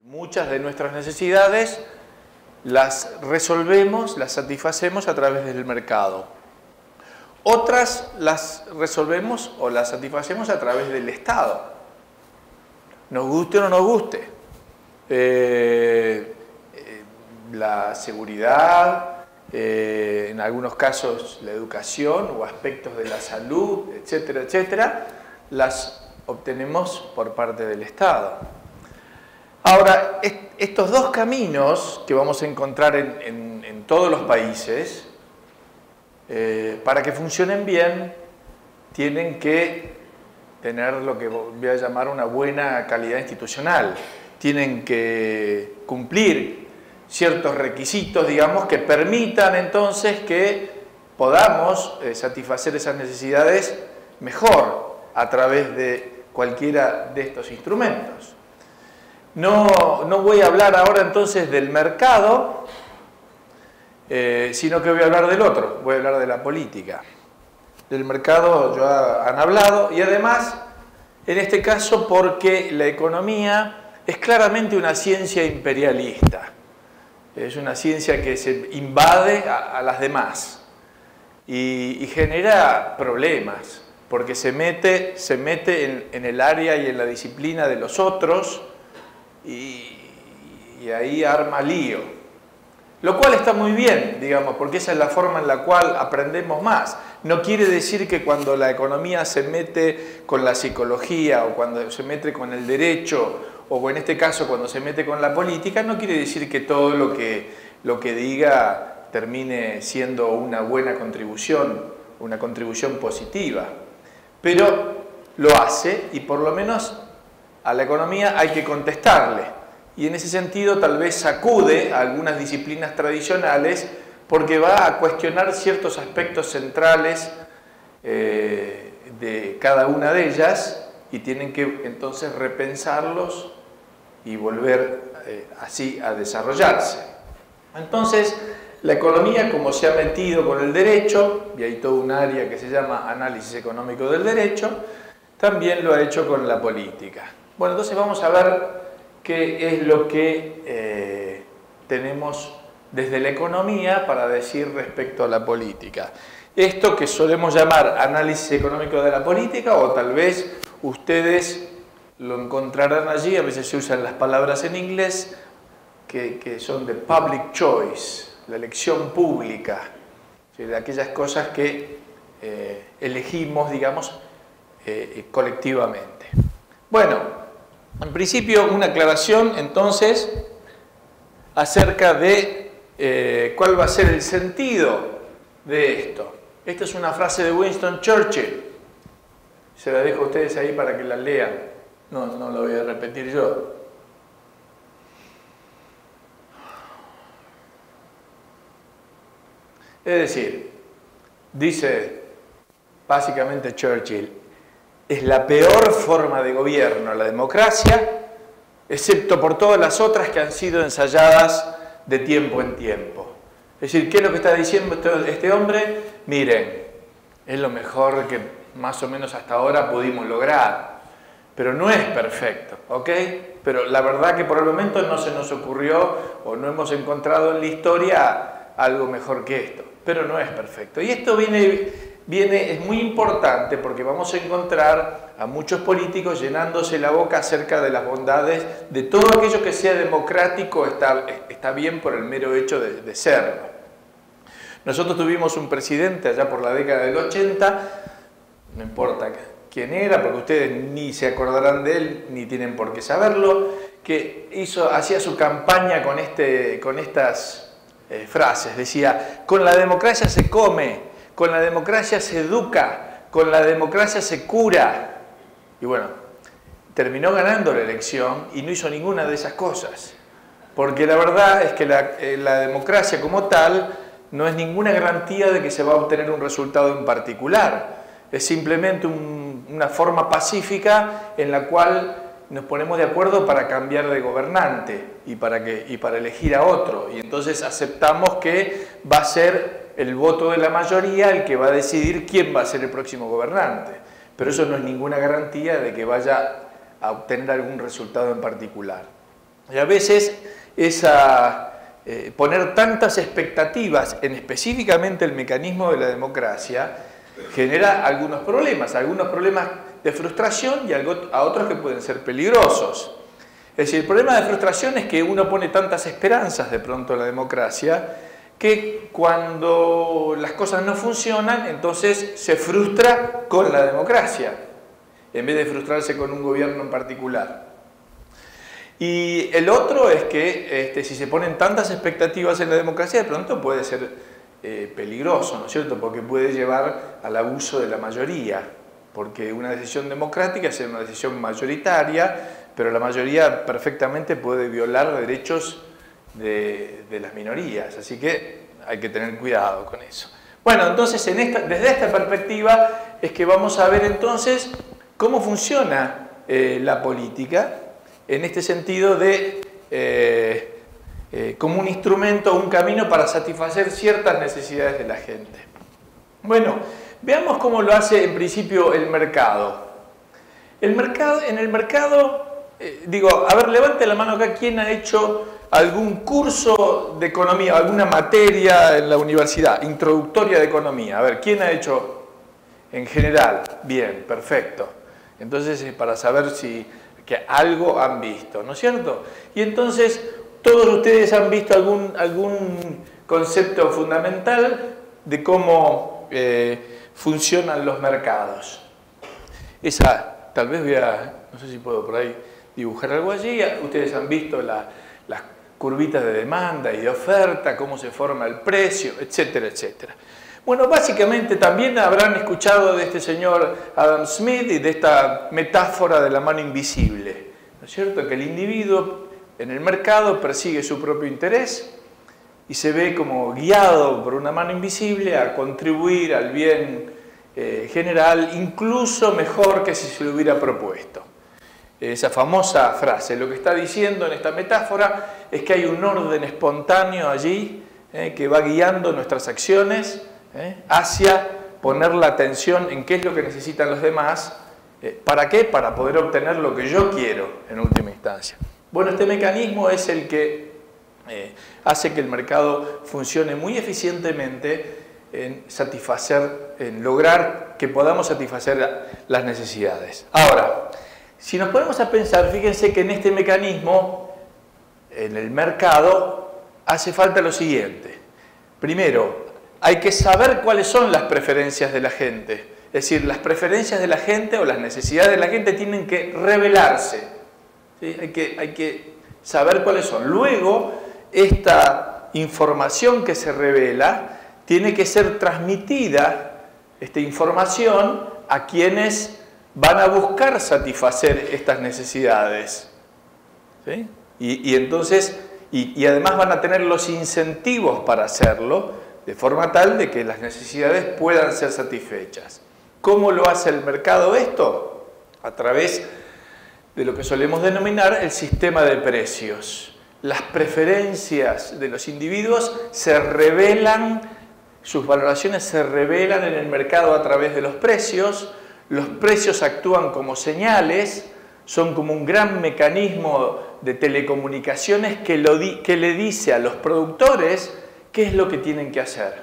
Muchas de nuestras necesidades las resolvemos, las satisfacemos a través del mercado. Otras las resolvemos o las satisfacemos a través del Estado. Nos guste o no nos guste. La seguridad, en algunos casos la educación o aspectos de la salud, etcétera, etcétera, las obtenemos por parte del Estado. Ahora, estos dos caminos que vamos a encontrar en todos los países, para que funcionen bien, tienen que tener lo que voy a llamar una buena calidad institucional. Tienen que cumplir ciertos requisitos, digamos, que permitan entonces que podamos satisfacer esas necesidades mejor a través de cualquiera de estos instrumentos. No voy a hablar ahora entonces del mercado, sino que voy a hablar del otro, voy a hablar de la política. Del mercado ya han hablado y además, en este caso, porque la economía es claramente una ciencia imperialista. Es una ciencia que se invade a las demás y genera problemas, porque se mete en el área y en la disciplina de los otros, y ahí arma lío. Lo cual está muy bien, digamos, porque esa es la forma en la cual aprendemos más. No quiere decir que cuando la economía se mete con la psicología o cuando se mete con el derecho o en este caso cuando se mete con la política, no quiere decir que todo lo que diga termine siendo una buena contribución, una contribución positiva. Pero lo hace y por lo menos a la economía hay que contestarle y en ese sentido tal vez sacude a algunas disciplinas tradicionales porque va a cuestionar ciertos aspectos centrales de cada una de ellas y tienen que entonces repensarlos y volver así a desarrollarse. Entonces la economía, como se ha metido con el derecho, y hay todo un área que se llama análisis económico del derecho, también lo ha hecho con la política. Bueno, entonces vamos a ver qué es lo que tenemos desde la economía para decir respecto a la política. Esto que solemos llamar análisis económico de la política, o tal vez ustedes lo encontrarán allí, a veces se usan las palabras en inglés, que son de public choice, la elección pública, de aquellas cosas que elegimos, digamos, colectivamente. Bueno, en principio una aclaración entonces acerca de cuál va a ser el sentido de esto. Esta es una frase de Winston Churchill, se la dejo a ustedes ahí para que la lean, no la voy a repetir yo. Es decir, dice básicamente Churchill, es la peor forma de gobierno, la democracia, excepto por todas las otras que han sido ensayadas de tiempo en tiempo. Es decir, ¿qué es lo que está diciendo este hombre? Miren, es lo mejor que más o menos hasta ahora pudimos lograr, pero no es perfecto, ¿ok? Pero la verdad que por el momento no se nos ocurrió o no hemos encontrado en la historia algo mejor que esto, pero no es perfecto. Y esto es muy importante porque vamos a encontrar a muchos políticos llenándose la boca acerca de las bondades de todo aquello que sea democrático está bien por el mero hecho de serlo. Nosotros tuvimos un presidente allá por la década del 80, no importa quién era, porque ustedes ni se acordarán de él, ni tienen por qué saberlo, que hacía su campaña con estas frases. Decía, con la democracia se come, con la democracia se educa, con la democracia se cura. Y bueno, terminó ganando la elección y no hizo ninguna de esas cosas. Porque la verdad es que la democracia como tal no es ninguna garantía de que se va a obtener un resultado en particular. Es simplemente una forma pacífica en la cual nos ponemos de acuerdo para cambiar de gobernante y para elegir a otro. Y entonces aceptamos que va a ser el voto de la mayoría el que va a decidir quién va a ser el próximo gobernante. Pero eso no es ninguna garantía de que vaya a obtener algún resultado en particular. Y a veces poner tantas expectativas en específicamente el mecanismo de la democracia genera algunos problemas de frustración y a otros que pueden ser peligrosos. Es decir, el problema de frustración es que uno pone tantas esperanzas de pronto en la democracia que cuando las cosas no funcionan, entonces se frustra con la democracia, en vez de frustrarse con un gobierno en particular. Y el otro es que si se ponen tantas expectativas en la democracia, de pronto puede ser peligroso, ¿no es cierto? Porque puede llevar al abuso de la mayoría, porque una decisión democrática es una decisión mayoritaria, pero la mayoría perfectamente puede violar derechos de las minorías, así que hay que tener cuidado con eso. Bueno, entonces desde esta perspectiva es que vamos a ver entonces cómo funciona la política en este sentido de como un instrumento, un camino para satisfacer ciertas necesidades de la gente. Bueno, veamos cómo lo hace en principio el mercado. En el mercado, a ver, levante la mano acá, ¿quién ha hecho algún curso de economía, alguna materia en la universidad, introductoria de economía? A ver, ¿quién ha hecho en general? Bien, perfecto. Entonces, para saber que algo han visto, ¿no es cierto? Y entonces, todos ustedes han visto algún concepto fundamental de cómo funcionan los mercados. Tal vez no sé si puedo por ahí dibujar algo allí. Ustedes han visto las curvitas de demanda y de oferta, cómo se forma el precio, etcétera, etcétera. Bueno, básicamente también habrán escuchado de este señor Adam Smith y de esta metáfora de la mano invisible, ¿no es cierto? Que el individuo en el mercado persigue su propio interés y se ve como guiado por una mano invisible a contribuir al bien general, incluso mejor que si se lo hubiera propuesto. Esa famosa frase, lo que está diciendo en esta metáfora es que hay un orden espontáneo allí que va guiando nuestras acciones hacia poner la atención en qué es lo que necesitan los demás. ¿Para qué? Para poder obtener lo que yo quiero en última instancia. Bueno, este mecanismo es el que hace que el mercado funcione muy eficientemente en lograr que podamos satisfacer las necesidades. Ahora, si nos ponemos a pensar, fíjense que en este mecanismo, en el mercado, hace falta lo siguiente. Primero, hay que saber cuáles son las preferencias de la gente. Es decir, las preferencias de la gente o las necesidades de la gente tienen que revelarse. ¿Sí? Hay que saber cuáles son. Luego, esta información que se revela tiene que ser transmitida, esta información, a quienes van a buscar satisfacer estas necesidades. ¿Sí? Y además van a tener los incentivos para hacerlo, de forma tal de que las necesidades puedan ser satisfechas. ¿Cómo lo hace el mercado esto? A través de lo que solemos denominar el sistema de precios. Las preferencias de los individuos se revelan, sus valoraciones se revelan en el mercado a través de los precios. Los precios actúan como señales, son como un gran mecanismo de telecomunicaciones que le dice a los productores qué es lo que tienen que hacer.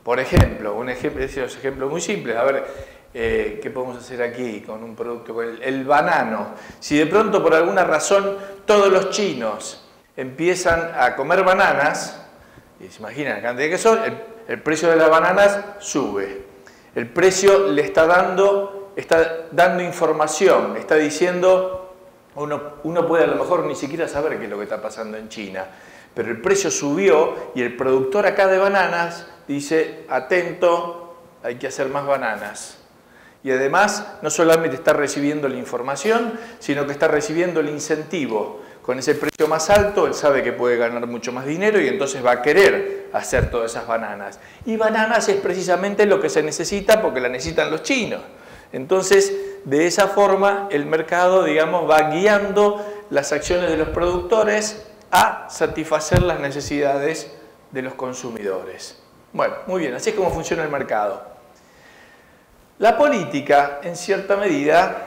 Por ejemplo, esos ejemplos muy simples. A ver, ¿qué podemos hacer aquí con un producto? Con el banano. Si de pronto por alguna razón todos los chinos empiezan a comer bananas, y se imaginan la cantidad que son, el precio de las bananas sube. El precio le está dando información, está diciendo, uno puede a lo mejor ni siquiera saber qué es lo que está pasando en China, pero el precio subió y el productor acá de bananas dice, atento, hay que hacer más bananas. Y además, no solamente está recibiendo la información, sino que está recibiendo el incentivo. Con ese precio más alto, él sabe que puede ganar mucho más dinero y entonces va a querer hacer todas esas bananas. Y bananas es precisamente lo que se necesita porque la necesitan los chinos. Entonces, de esa forma, el mercado, digamos, va guiando las acciones de los productores a satisfacer las necesidades de los consumidores. Bueno, muy bien, así es como funciona el mercado. La política, en cierta medida,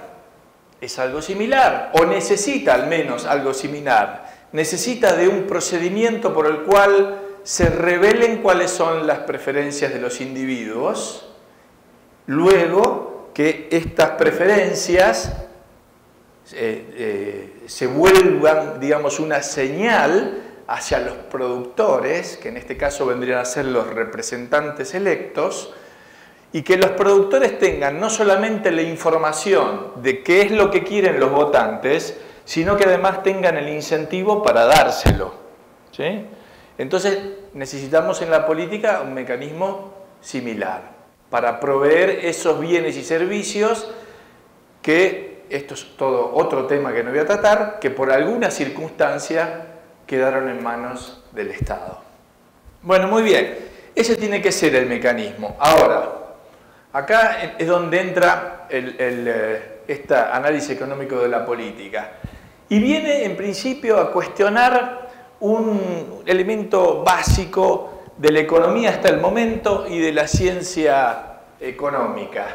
es algo similar, o necesita al menos algo similar. necesita de un procedimiento por el cual se revelen cuáles son las preferencias de los individuos, luego que estas preferencias se vuelvan, digamos, una señal hacia los productores, que en este caso vendrían a ser los representantes electos, y que los productores tengan no solamente la información de qué es lo que quieren los votantes, sino que además tengan el incentivo para dárselo, ¿sí? Entonces necesitamos en la política un mecanismo similar para proveer esos bienes y servicios que, esto es todo otro tema que no voy a tratar, que por alguna circunstancia quedaron en manos del Estado. Bueno, muy bien, ese tiene que ser el mecanismo. Ahora, acá es donde entra este análisis económico de la política. Y viene en principio a cuestionar un elemento básico de la economía hasta el momento y de la ciencia económica.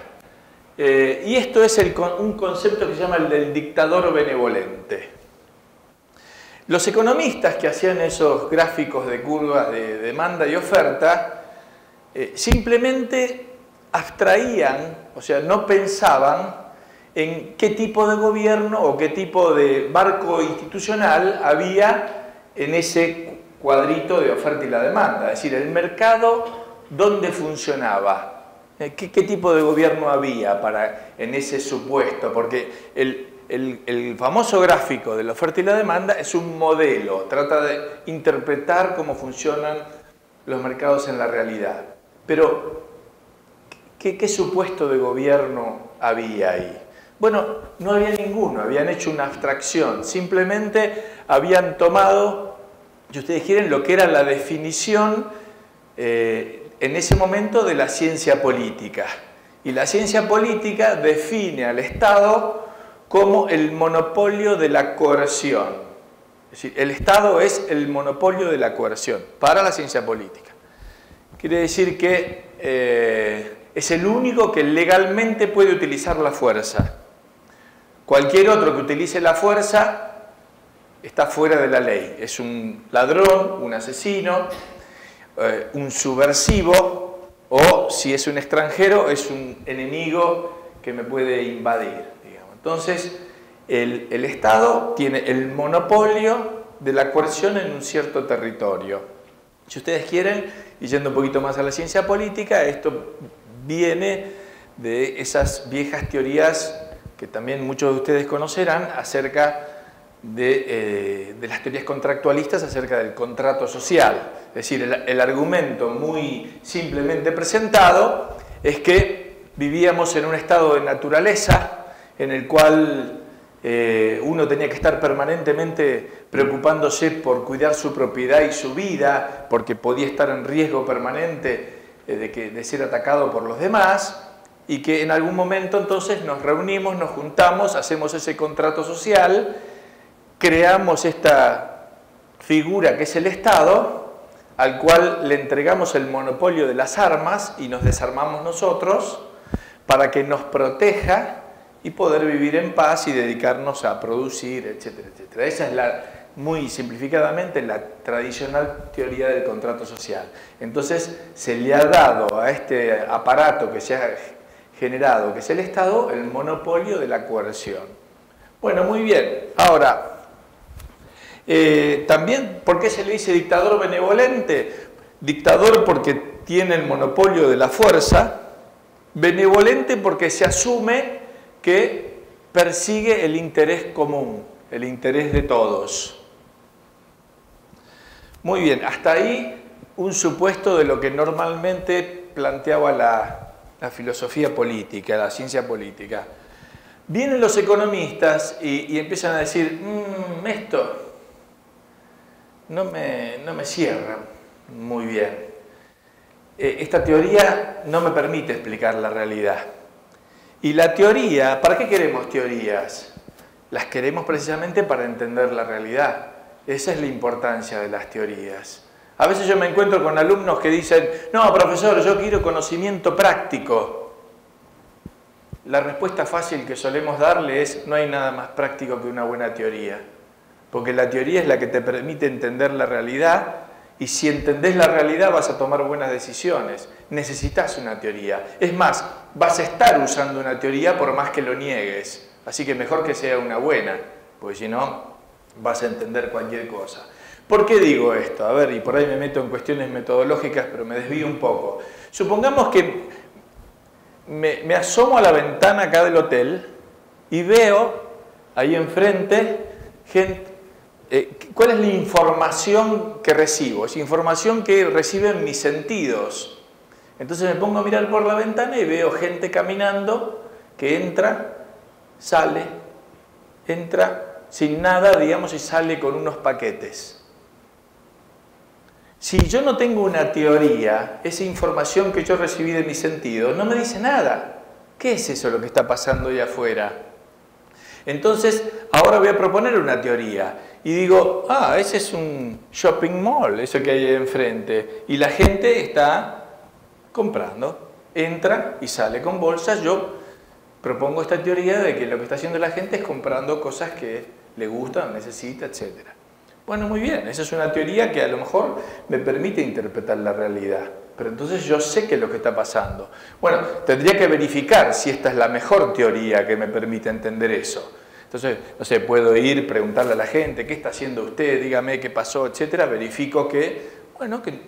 Y esto es un concepto que se llama el del dictador benevolente. Los economistas que hacían esos gráficos de curvas de demanda y oferta simplemente abstraían, o sea, no pensaban en qué tipo de gobierno o qué tipo de marco institucional había en ese cuadrito de oferta y la demanda. Es decir, el mercado, ¿dónde funcionaba? ¿Qué tipo de gobierno había en ese supuesto? Porque el famoso gráfico de la oferta y la demanda es un modelo, trata de interpretar cómo funcionan los mercados en la realidad. Pero, ¿qué supuesto de gobierno había ahí? Bueno, no había ninguno, habían hecho una abstracción, simplemente habían tomado, si ustedes quieren, lo que era la definición en ese momento de la ciencia política. Y la ciencia política define al Estado como el monopolio de la coerción. Es decir, el Estado es el monopolio de la coerción para la ciencia política. Quiere decir que es el único que legalmente puede utilizar la fuerza. Cualquier otro que utilice la fuerza está fuera de la ley. Es un ladrón, un asesino, un subversivo, o si es un extranjero, es un enemigo que me puede invadir. Entonces, el Estado tiene el monopolio de la coerción en un cierto territorio. Si ustedes quieren, y yendo un poquito más a la ciencia política, esto viene de esas viejas teorías que también muchos de ustedes conocerán acerca de las teorías contractualistas acerca del contrato social. Es decir, el argumento muy simplemente presentado es que vivíamos en un estado de naturaleza en el cual uno tenía que estar permanentemente preocupándose por cuidar su propiedad y su vida, porque podía estar en riesgo permanente de ser atacado por los demás, y que en algún momento entonces nos reunimos, nos juntamos, hacemos ese contrato social, creamos esta figura que es el Estado, al cual le entregamos el monopolio de las armas y nos desarmamos nosotros para que nos proteja y poder vivir en paz y dedicarnos a producir, etcétera, etcétera. Esa es muy simplificadamente la tradicional teoría del contrato social. Entonces se le ha dado a este aparato que se ha generado, que es el Estado, el monopolio de la coerción. Bueno, muy bien. Ahora, también, ¿por qué se le dice dictador benevolente? Dictador porque tiene el monopolio de la fuerza, benevolente porque se asume que persigue el interés común, el interés de todos. Muy bien, hasta ahí un supuesto de lo que normalmente planteaba la filosofía política, la ciencia política. Vienen los economistas y empiezan a decir, esto no me cierra muy bien. Esta teoría no me permite explicar la realidad. Y la teoría, ¿para qué queremos teorías? Las queremos precisamente para entender la realidad. Esa es la importancia de las teorías. A veces yo me encuentro con alumnos que dicen, no, profesor, yo quiero conocimiento práctico. La respuesta fácil que solemos darle es, no hay nada más práctico que una buena teoría. porque la teoría es la que te permite entender la realidad, y si entendés la realidad vas a tomar buenas decisiones. Necesitas una teoría. Es más, vas a estar usando una teoría por más que lo niegues. Así que mejor que sea una buena, porque si no vas a entender cualquier cosa. ¿Por qué digo esto? A ver, y por ahí me meto en cuestiones metodológicas, pero me desvío un poco. Supongamos que me asomo a la ventana acá del hotel y veo ahí enfrente gente. ¿Cuál es la información que recibo? Es información que reciben mis sentidos. Entonces me pongo a mirar por la ventana y veo gente caminando que entra, sale, entra sin nada, digamos, y sale con unos paquetes. Si yo no tengo una teoría, esa información que yo recibí de mis sentidos no me dice nada. ¿Qué es eso lo que está pasando ahí afuera? Entonces, ahora voy a proponer una teoría. Y digo, ese es un shopping mall, eso que hay ahí enfrente. Y la gente está comprando, entra y sale con bolsas. Yo propongo esta teoría de que lo que está haciendo la gente es comprando cosas que le gustan, necesita, etc. Bueno, muy bien, esa es una teoría que a lo mejor me permite interpretar la realidad. Pero entonces yo sé qué es lo que está pasando. Bueno, tendría que verificar si esta es la mejor teoría que me permite entender eso. Entonces, no sé, puedo ir, preguntarle a la gente, ¿qué está haciendo usted? Dígame qué pasó, etcétera. Verifico que, bueno, que en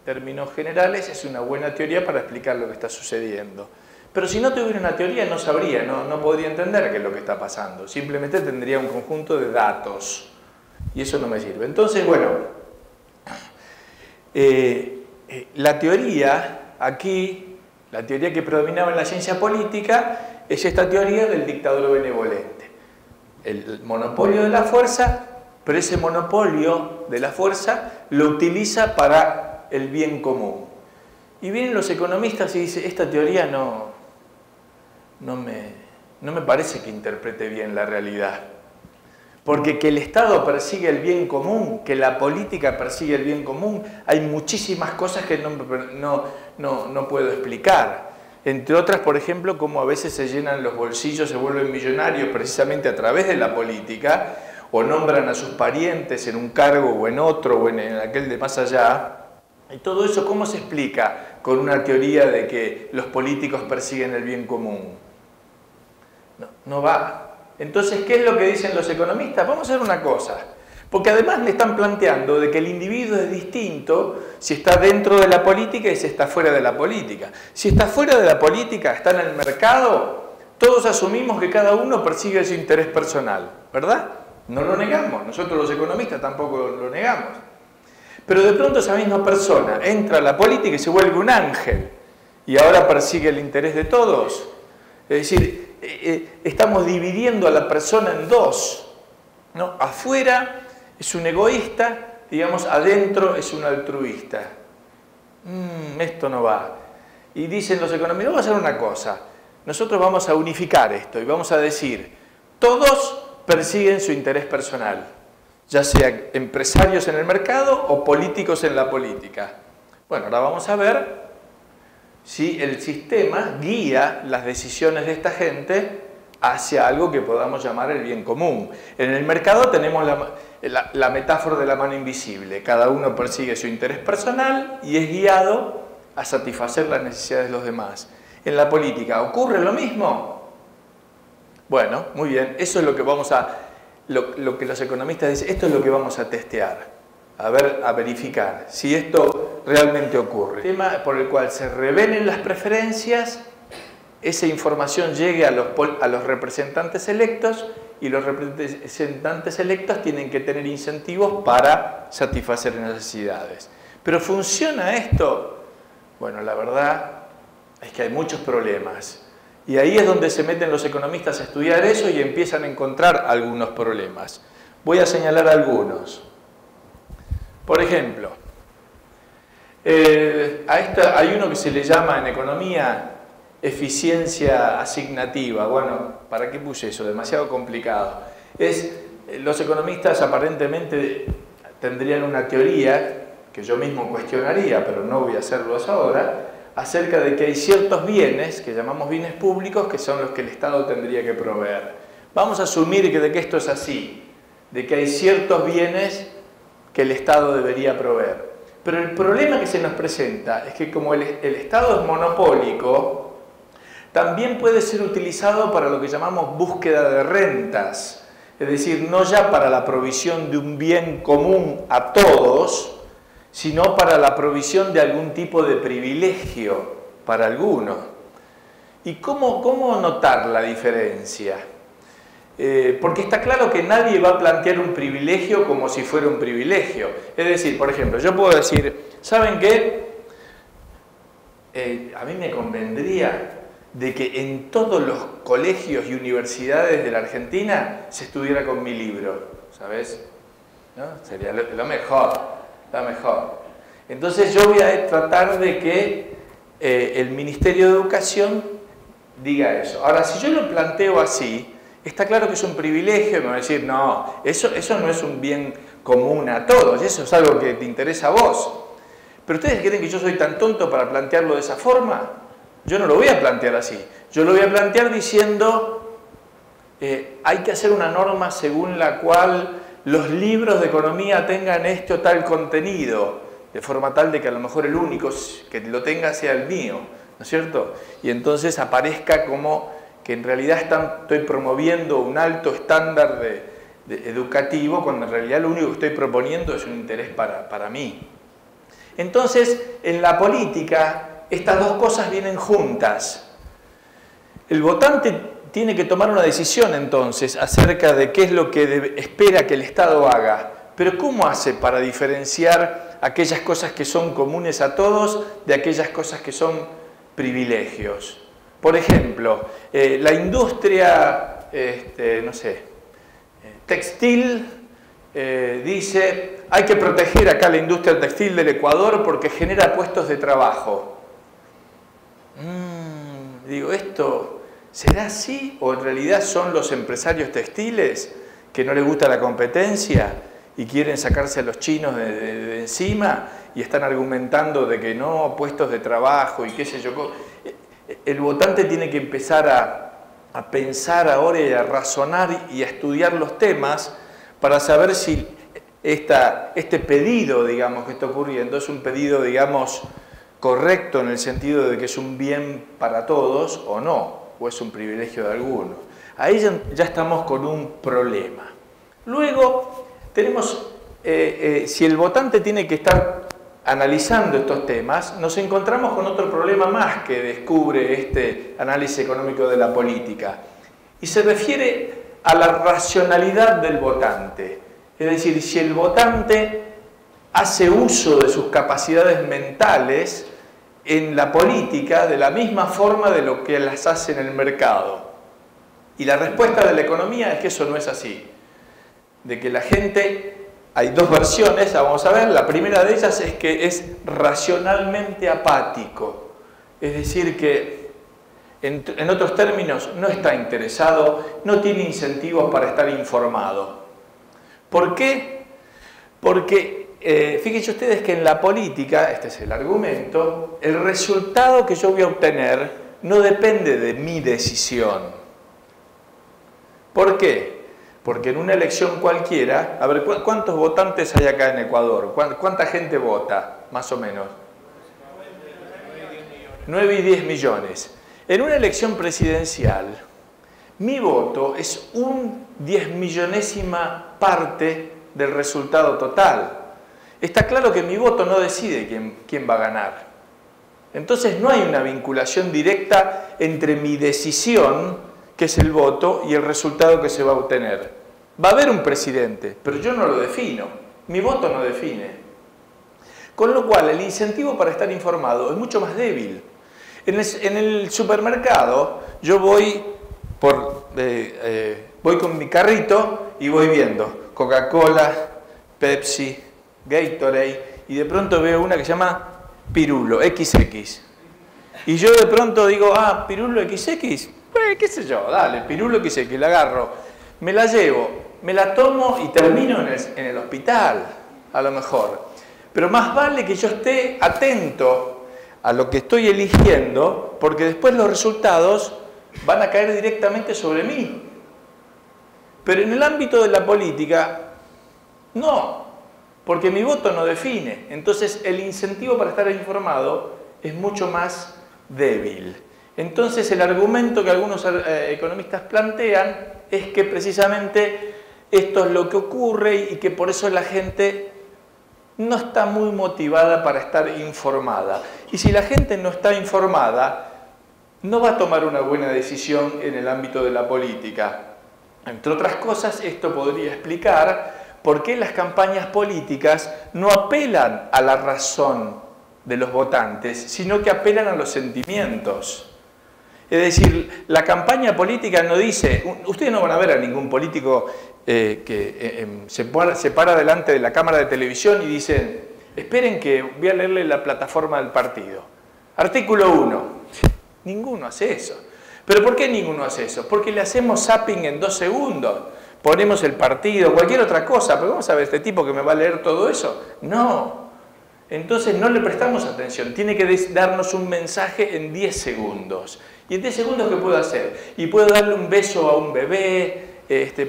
términos generales es una buena teoría para explicar lo que está sucediendo. Pero si no tuviera una teoría no sabría, no podría entender qué es lo que está pasando. Simplemente tendría un conjunto de datos. Y eso no me sirve. Entonces, bueno, la teoría aquí, la teoría que predominaba en la ciencia política, es esta teoría del dictador benevolente. El monopolio de la fuerza, pero ese monopolio de la fuerza lo utiliza para el bien común. Y vienen los economistas y dicen, esta teoría no me parece que interprete bien la realidad. Porque que el Estado persigue el bien común, que la política persigue el bien común, hay muchísimas cosas que no puedo explicar. Entre otras, por ejemplo, cómo a veces se llenan los bolsillos, se vuelven millonarios precisamente a través de la política, o nombran a sus parientes en un cargo o en otro, o en aquel de más allá. Y todo eso, ¿cómo se explica con una teoría de que los políticos persiguen el bien común? No va. Entonces, ¿qué es lo que dicen los economistas? Vamos a hacer una cosa. Porque además le están planteando de que el individuo es distinto si está dentro de la política y si está fuera de la política. Si está fuera de la política, está en el mercado, todos asumimos que cada uno persigue su interés personal, ¿verdad? No lo negamos, nosotros los economistas tampoco lo negamos. Pero de pronto esa misma persona entra a la política y se vuelve un ángel y ahora persigue el interés de todos. Es decir, estamos dividiendo a la persona en dos, ¿no? Afuera es un egoísta, digamos, adentro es un altruista. Esto no va. Y dicen los economistas, vamos a hacer una cosa, nosotros vamos a unificar esto y vamos a decir, todos persiguen su interés personal, ya sea empresarios en el mercado o políticos en la política. Bueno, ahora vamos a ver si el sistema guía las decisiones de esta gente hacia algo que podamos llamar el bien común. En el mercado tenemos la metáfora de la mano invisible. Cada uno persigue su interés personal y es guiado a satisfacer las necesidades de los demás. En la política, ¿ocurre lo mismo? Bueno, muy bien, eso es lo que lo que los economistas dicen, esto es lo que vamos a testear, a verificar si esto realmente ocurre. El tema por el cual se revelen las preferencias, esa información llegue a los representantes electos y los representantes electos tienen que tener incentivos para satisfacer necesidades. ¿Pero funciona esto? Bueno, la verdad es que hay muchos problemas. Y ahí es donde se meten los economistas a estudiar eso y empiezan a encontrar algunos problemas. Voy a señalar algunos. Por ejemplo, hay uno que se le llama en economía eficiencia asignativa. Bueno, ¿para qué puse eso? Demasiado complicado. Los economistas aparentemente tendrían una teoría que yo mismo cuestionaría, pero no voy a hacerlo ahora, acerca de que hay ciertos bienes, que llamamos bienes públicos, que son los que el Estado tendría que proveer. Vamos a asumir de que esto es así. de que hay ciertos bienes que el Estado debería proveer. Pero el problema que se nos presenta es que como el Estado es monopólico, también puede ser utilizado para lo que llamamos búsqueda de rentas, es decir, no ya para la provisión de un bien común a todos, sino para la provisión de algún tipo de privilegio para algunos. ¿Y cómo notar la diferencia? Porque está claro que nadie va a plantear un privilegio como si fuera un privilegio. Es decir, por ejemplo, yo puedo decir, ¿saben qué? A mí me convendría de que en todos los colegios y universidades de la Argentina se estudiara con mi libro, ¿sabes? ¿No? Sería lo mejor, lo mejor. Entonces yo voy a tratar de que el Ministerio de Educación diga eso. Ahora, si yo lo planteo así, está claro que es un privilegio, me va a decir, no, eso no es un bien común a todos, eso es algo que te interesa a vos. Pero ustedes creen que yo soy tan tonto para plantearlo de esa forma. Yo no lo voy a plantear así. Yo lo voy a plantear diciendo, hay que hacer una norma según la cual los libros de economía tengan este o tal contenido, de forma tal de que a lo mejor el único que lo tenga sea el mío, ¿no es cierto? Y entonces aparezca como que en realidad estoy promoviendo un alto estándar educativo, cuando en realidad lo único que estoy proponiendo es un interés para mí. Entonces, en la política, estas dos cosas vienen juntas. El votante tiene que tomar una decisión entonces acerca de qué es lo que espera que el Estado haga. Pero ¿cómo hace para diferenciar aquellas cosas que son comunes a todos de aquellas cosas que son privilegios? Por ejemplo, la industria, no sé, textil, dice, hay que proteger acá la industria textil del Ecuador porque genera puestos de trabajo. Digo, ¿esto será así? ¿O en realidad son los empresarios textiles que no les gusta la competencia y quieren sacarse a los chinos de encima y están argumentando de que no, puestos de trabajo y qué sé yo? El votante tiene que empezar a pensar ahora y a razonar y a estudiar los temas para saber si este pedido, digamos, que está ocurriendo es un pedido, digamos, correcto en el sentido de que es un bien para todos o no, o es un privilegio de algunos. Ahí ya estamos con un problema. Luego tenemos, si el votante tiene que estar analizando estos temas, nos encontramos con otro problema más que descubre este análisis económico de la política, y se refiere a la racionalidad del votante. Es decir, si el votante hace uso de sus capacidades mentales en la política de la misma forma de lo que las hace en el mercado. Y la respuesta de la economía es que eso no es así. De que la gente, hay dos versiones, vamos a ver, la primera de ellas es que es racionalmente apático. Es decir, que en otros términos no está interesado, no tiene incentivos para estar informado. ¿Por qué? Porque fíjense ustedes que en la política, este es el argumento, el resultado que yo voy a obtener no depende de mi decisión. ¿Por qué? Porque en una elección cualquiera, a ver, ¿cuántos votantes hay acá en Ecuador? ¿Cuánta gente vota, más o menos? 9 y 10 millones. En una elección presidencial, mi voto es un 10.000.000ª parte del resultado total. Está claro que mi voto no decide quién va a ganar. Entonces no hay una vinculación directa entre mi decisión, que es el voto, y el resultado que se va a obtener. Va a haber un presidente, pero yo no lo defino. Mi voto no define. Con lo cual, el incentivo para estar informado es mucho más débil. En el supermercado, yo voy con mi carrito y voy viendo Coca-Cola, Pepsi, Gatorade, y de pronto veo una que se llama Pirulo, XX. Y yo de pronto digo, Pirulo XX, pues qué sé yo, dale, Pirulo XX, la agarro, me la llevo, me la tomo y termino en el hospital, a lo mejor. Pero más vale que yo esté atento a lo que estoy eligiendo, porque después los resultados van a caer directamente sobre mí. Pero en el ámbito de la política, no, porque mi voto no define. Entonces el incentivo para estar informado es mucho más débil. Entonces el argumento que algunos economistas plantean es que precisamente esto es lo que ocurre y que por eso la gente no está muy motivada para estar informada. Y si la gente no está informada, no va a tomar una buena decisión en el ámbito de la política. Entre otras cosas, esto podría explicar por qué las campañas políticas no apelan a la razón de los votantes, sino que apelan a los sentimientos. Es decir, la campaña política no dice, ustedes no van a ver a ningún político que se para delante de la cámara de televisión y dicen, esperen que voy a leerle la plataforma del partido. Artículo 1. Ninguno hace eso. ¿Pero por qué ninguno hace eso? Porque le hacemos zapping en 2 segundos. Ponemos el partido, cualquier otra cosa, pero vamos a ver, ¿este tipo que me va a leer todo eso? No. Entonces no le prestamos atención. Tiene que darnos un mensaje en 10 segundos. ¿Y en 10 segundos qué puedo hacer? Y puedo darle un beso a un bebé,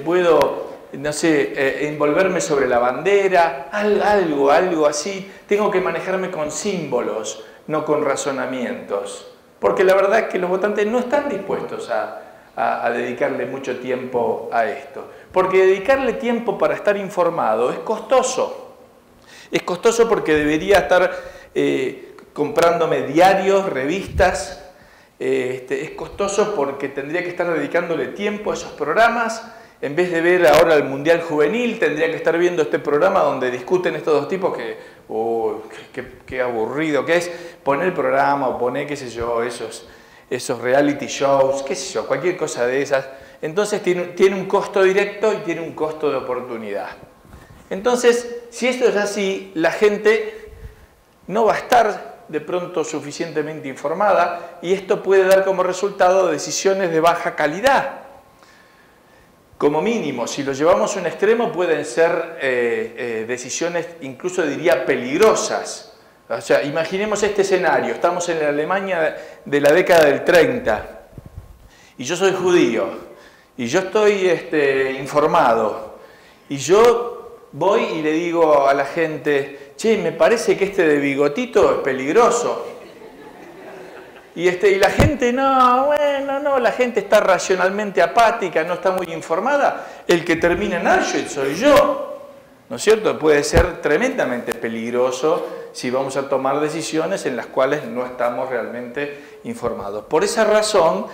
puedo, no sé, envolverme sobre la bandera, algo así. Tengo que manejarme con símbolos, no con razonamientos. Porque la verdad es que los votantes no están dispuestos a dedicarle mucho tiempo a esto. Porque dedicarle tiempo para estar informado es costoso. Es costoso porque debería estar comprándome diarios, revistas. Es costoso porque tendría que estar dedicándole tiempo a esos programas. En vez de ver ahora el Mundial Juvenil, tendría que estar viendo este programa donde discuten estos dos tipos que, qué aburrido que es. Poner el programa o poner, qué sé yo, esos reality shows, qué sé yo, cualquier cosa de esas. Entonces tiene un costo directo y tiene un costo de oportunidad. Entonces, si esto es así, la gente no va a estar de pronto suficientemente informada y esto puede dar como resultado decisiones de baja calidad. Como mínimo, si lo llevamos a un extremo, pueden ser decisiones, incluso diría, peligrosas. O sea, imaginemos este escenario. Estamos en la Alemania de la década del 30 y yo soy judío y yo estoy informado y yo voy y le digo a la gente, che, me parece que este de bigotito es peligroso. Y la gente, no, la gente está racionalmente apática, no está muy informada. El que termina en Auschwitz soy yo, ¿no es cierto? Puede ser tremendamente peligroso si vamos a tomar decisiones en las cuales no estamos realmente informados. Por esa razón,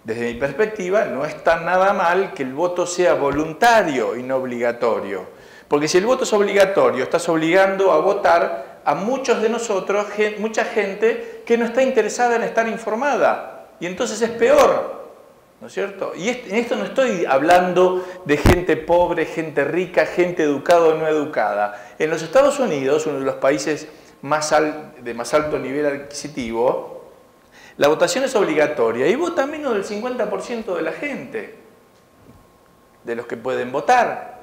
desde mi perspectiva, no está nada mal que el voto sea voluntario y no obligatorio. Porque si el voto es obligatorio, estás obligando a votar a muchos de nosotros, mucha gente que no está interesada en estar informada. Y entonces es peor, ¿no es cierto? Y en esto no estoy hablando de gente pobre, gente rica, gente educada o no educada. En los Estados Unidos, uno de los países de más alto nivel adquisitivo, la votación es obligatoria y vota menos del 50% de la gente, de los que pueden votar.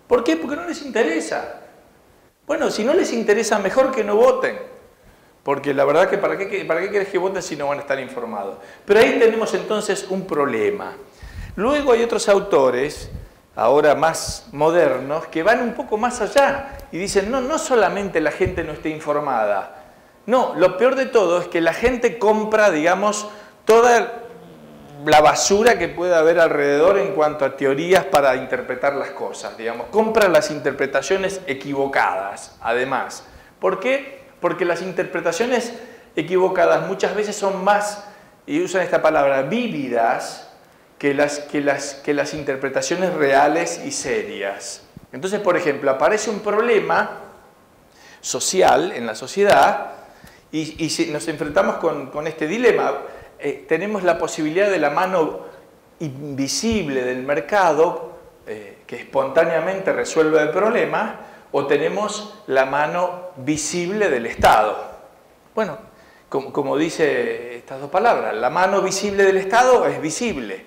¿Por qué? Porque no les interesa. Bueno, si no les interesa, mejor que no voten. Porque la verdad que ¿para qué querés que voten si no van a estar informados? Pero ahí tenemos entonces un problema. Luego hay otros autores, ahora más modernos, que van un poco más allá y dicen, no solamente la gente no esté informada. No, lo peor de todo es que la gente compra, digamos, toda la basura que pueda haber alrededor en cuanto a teorías para interpretar las cosas, digamos, compra las interpretaciones equivocadas, además. ¿Por qué? Porque las interpretaciones equivocadas muchas veces son más, y usan esta palabra, vívidas, que las interpretaciones reales y serias. Entonces, por ejemplo, aparece un problema social en la sociedad y nos enfrentamos con este dilema. Tenemos la posibilidad de la mano invisible del mercado que espontáneamente resuelve el problema, o tenemos la mano visible del Estado. Bueno, como dice estas dos palabras, la mano visible del Estado es visible,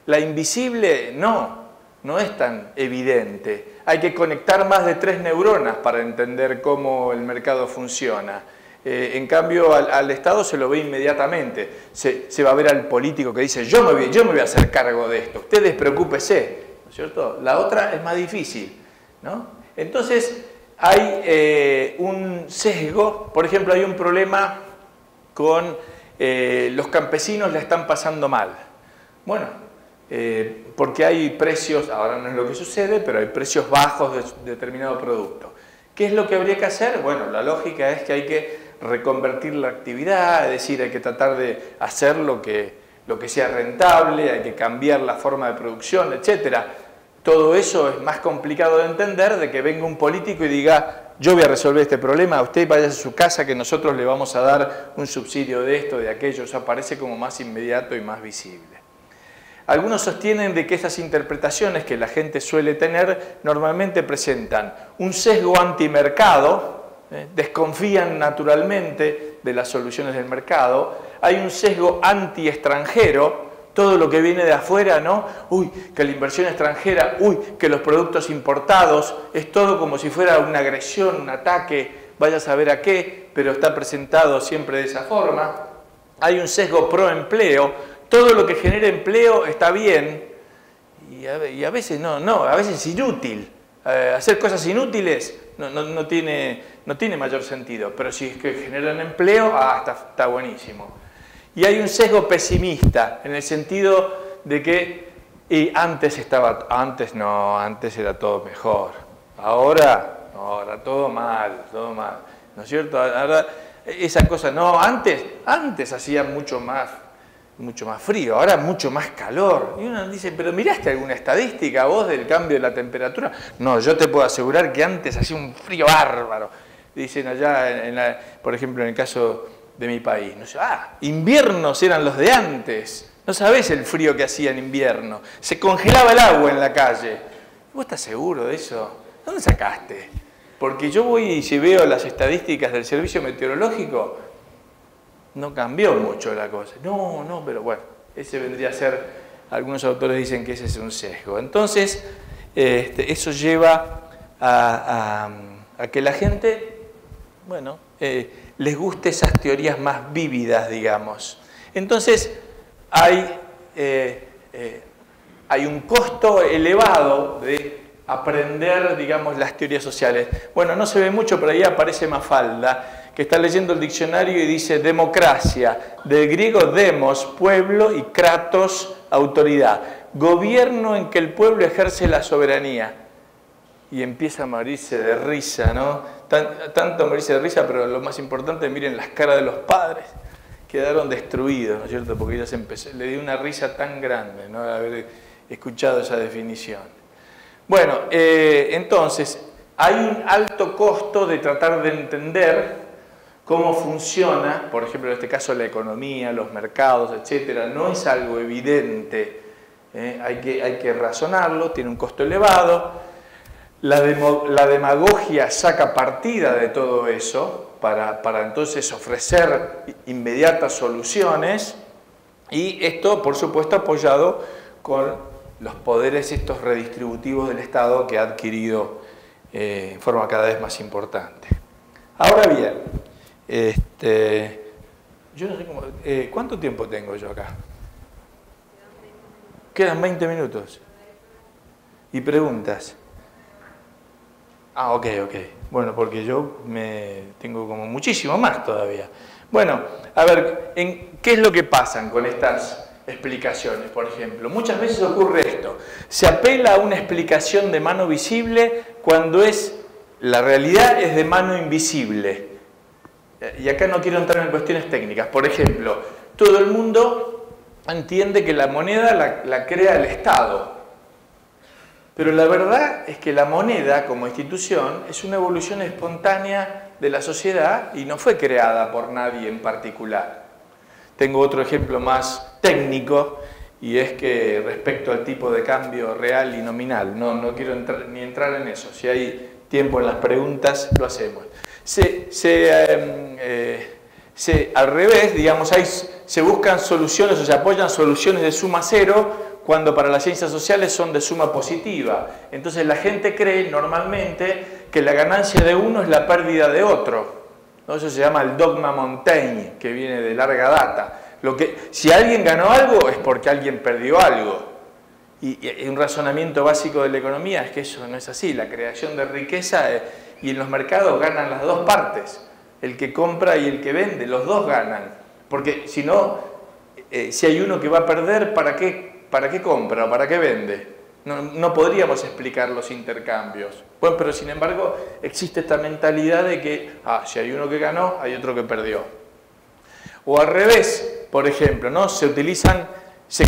la invisible no es tan evidente. Hay que conectar más de 3 neuronas para entender cómo el mercado funciona. En cambio, al Estado se lo ve inmediatamente. Se va a ver al político que dice, yo me voy a hacer cargo de esto, usted despreocúpese, ¿no es es cierto? La otra es más difícil, ¿no? Entonces hay un sesgo, por ejemplo, hay un problema con los campesinos la están pasando mal. Bueno, porque hay precios, ahora no es lo que sucede, pero hay precios bajos de determinado producto. ¿Qué es lo que habría que hacer? Bueno, la lógica es que hay que reconvertir la actividad, es decir, hay que tratar de hacer lo que sea rentable, hay que cambiar la forma de producción, etc. Todo eso es más complicado de entender de que venga un político y diga: yo voy a resolver este problema, usted vaya a su casa que nosotros le vamos a dar un subsidio de esto, de aquello. O sea, parece como más inmediato y más visible. Algunos sostienen de que estas interpretaciones que la gente suele tener normalmente presentan un sesgo antimercado, desconfían naturalmente de las soluciones del mercado, hay un sesgo anti-extranjero, todo lo que viene de afuera, ¿no? Uy, que la inversión extranjera, uy, que los productos importados, es todo como si fuera una agresión, un ataque, vaya a saber a qué, pero está presentado siempre de esa forma. Hay un sesgo pro-empleo, todo lo que genera empleo está bien, y a veces no, a veces es inútil. Hacer cosas inútiles no tiene mayor sentido, pero si es que generan empleo, está buenísimo. Y hay un sesgo pesimista, en el sentido de que antes era todo mejor, ahora todo mal, ¿no es cierto? Ahora, esa cosa, antes hacía mucho más frío, ahora mucho más calor. Y uno dice: ¿pero miraste alguna estadística vos del cambio de la temperatura? No, yo te puedo asegurar que antes hacía un frío bárbaro. Dicen allá, por ejemplo, en el caso de mi país, no sé, inviernos eran los de antes. No sabés el frío que hacía en invierno. Se congelaba el agua en la calle. ¿Vos estás seguro de eso? ¿Dónde sacaste? Porque yo voy y si veo las estadísticas del servicio meteorológico, no cambió mucho la cosa. No, pero bueno, ese vendría a ser, algunos autores dicen que ese es un sesgo. Entonces, eso lleva a que la gente, bueno, les guste esas teorías más vívidas, digamos. Entonces, hay un costo elevado de aprender, digamos, las teorías sociales. Bueno, no se ve mucho, pero ahí aparece Mafalda, que está leyendo el diccionario y dice: democracia, del griego demos, pueblo, y kratos, autoridad. Gobierno en que el pueblo ejerce la soberanía. Y empieza a morirse de risa, ¿no? Tanto morirse de risa, pero lo más importante, miren las caras de los padres. Quedaron destruidos, ¿no es cierto? Porque ellos le dio una risa tan grande, ¿no? Haber escuchado esa definición. Bueno, entonces, hay un alto costo de tratar de entender cómo funciona, por ejemplo, en este caso la economía, los mercados, etcétera. No es algo evidente, hay que razonarlo, tiene un costo elevado. La demagogia saca partida de todo eso para entonces ofrecer inmediatas soluciones, y esto, por supuesto, apoyado con los poderes estos redistributivos del Estado que ha adquirido en forma cada vez más importante. Ahora bien, yo no sé cómo, ¿cuánto tiempo tengo yo acá? Quedan 20 minutos. ¿Y preguntas? Ok. Bueno, porque yo tengo como muchísimo más todavía. Bueno, a ver, ¿qué es lo que pasa con estas explicaciones, por ejemplo? Muchas veces ocurre esto. Se apela a una explicación de mano visible cuando la realidad es de mano invisible. Y acá no quiero entrar en cuestiones técnicas. Por ejemplo, todo el mundo entiende que la moneda la crea el Estado. Pero la verdad es que la moneda como institución es una evolución espontánea de la sociedad y no fue creada por nadie en particular. Tengo otro ejemplo más técnico, y es que respecto al tipo de cambio real y nominal, no quiero entrar en eso. Si hay tiempo en las preguntas, lo hacemos. Al revés, digamos, se buscan soluciones o se apoyan soluciones de suma cero cuando para las ciencias sociales son de suma positiva. Entonces la gente cree normalmente que la ganancia de uno es la pérdida de otro, ¿no? Eso se llama el dogma Montaigne, que viene de larga data. Si alguien ganó algo es porque alguien perdió algo. y un razonamiento básico de la economía es que eso no es así. La creación de riqueza y en los mercados ganan las dos partes. El que compra y el que vende, los dos ganan. Porque si no, si hay uno que va a perder, ¿para qué compra o para qué vende? No podríamos explicar los intercambios. Bueno, pero sin embargo existe esta mentalidad de que si hay uno que ganó, hay otro que perdió. O al revés, por ejemplo, ¿no? Se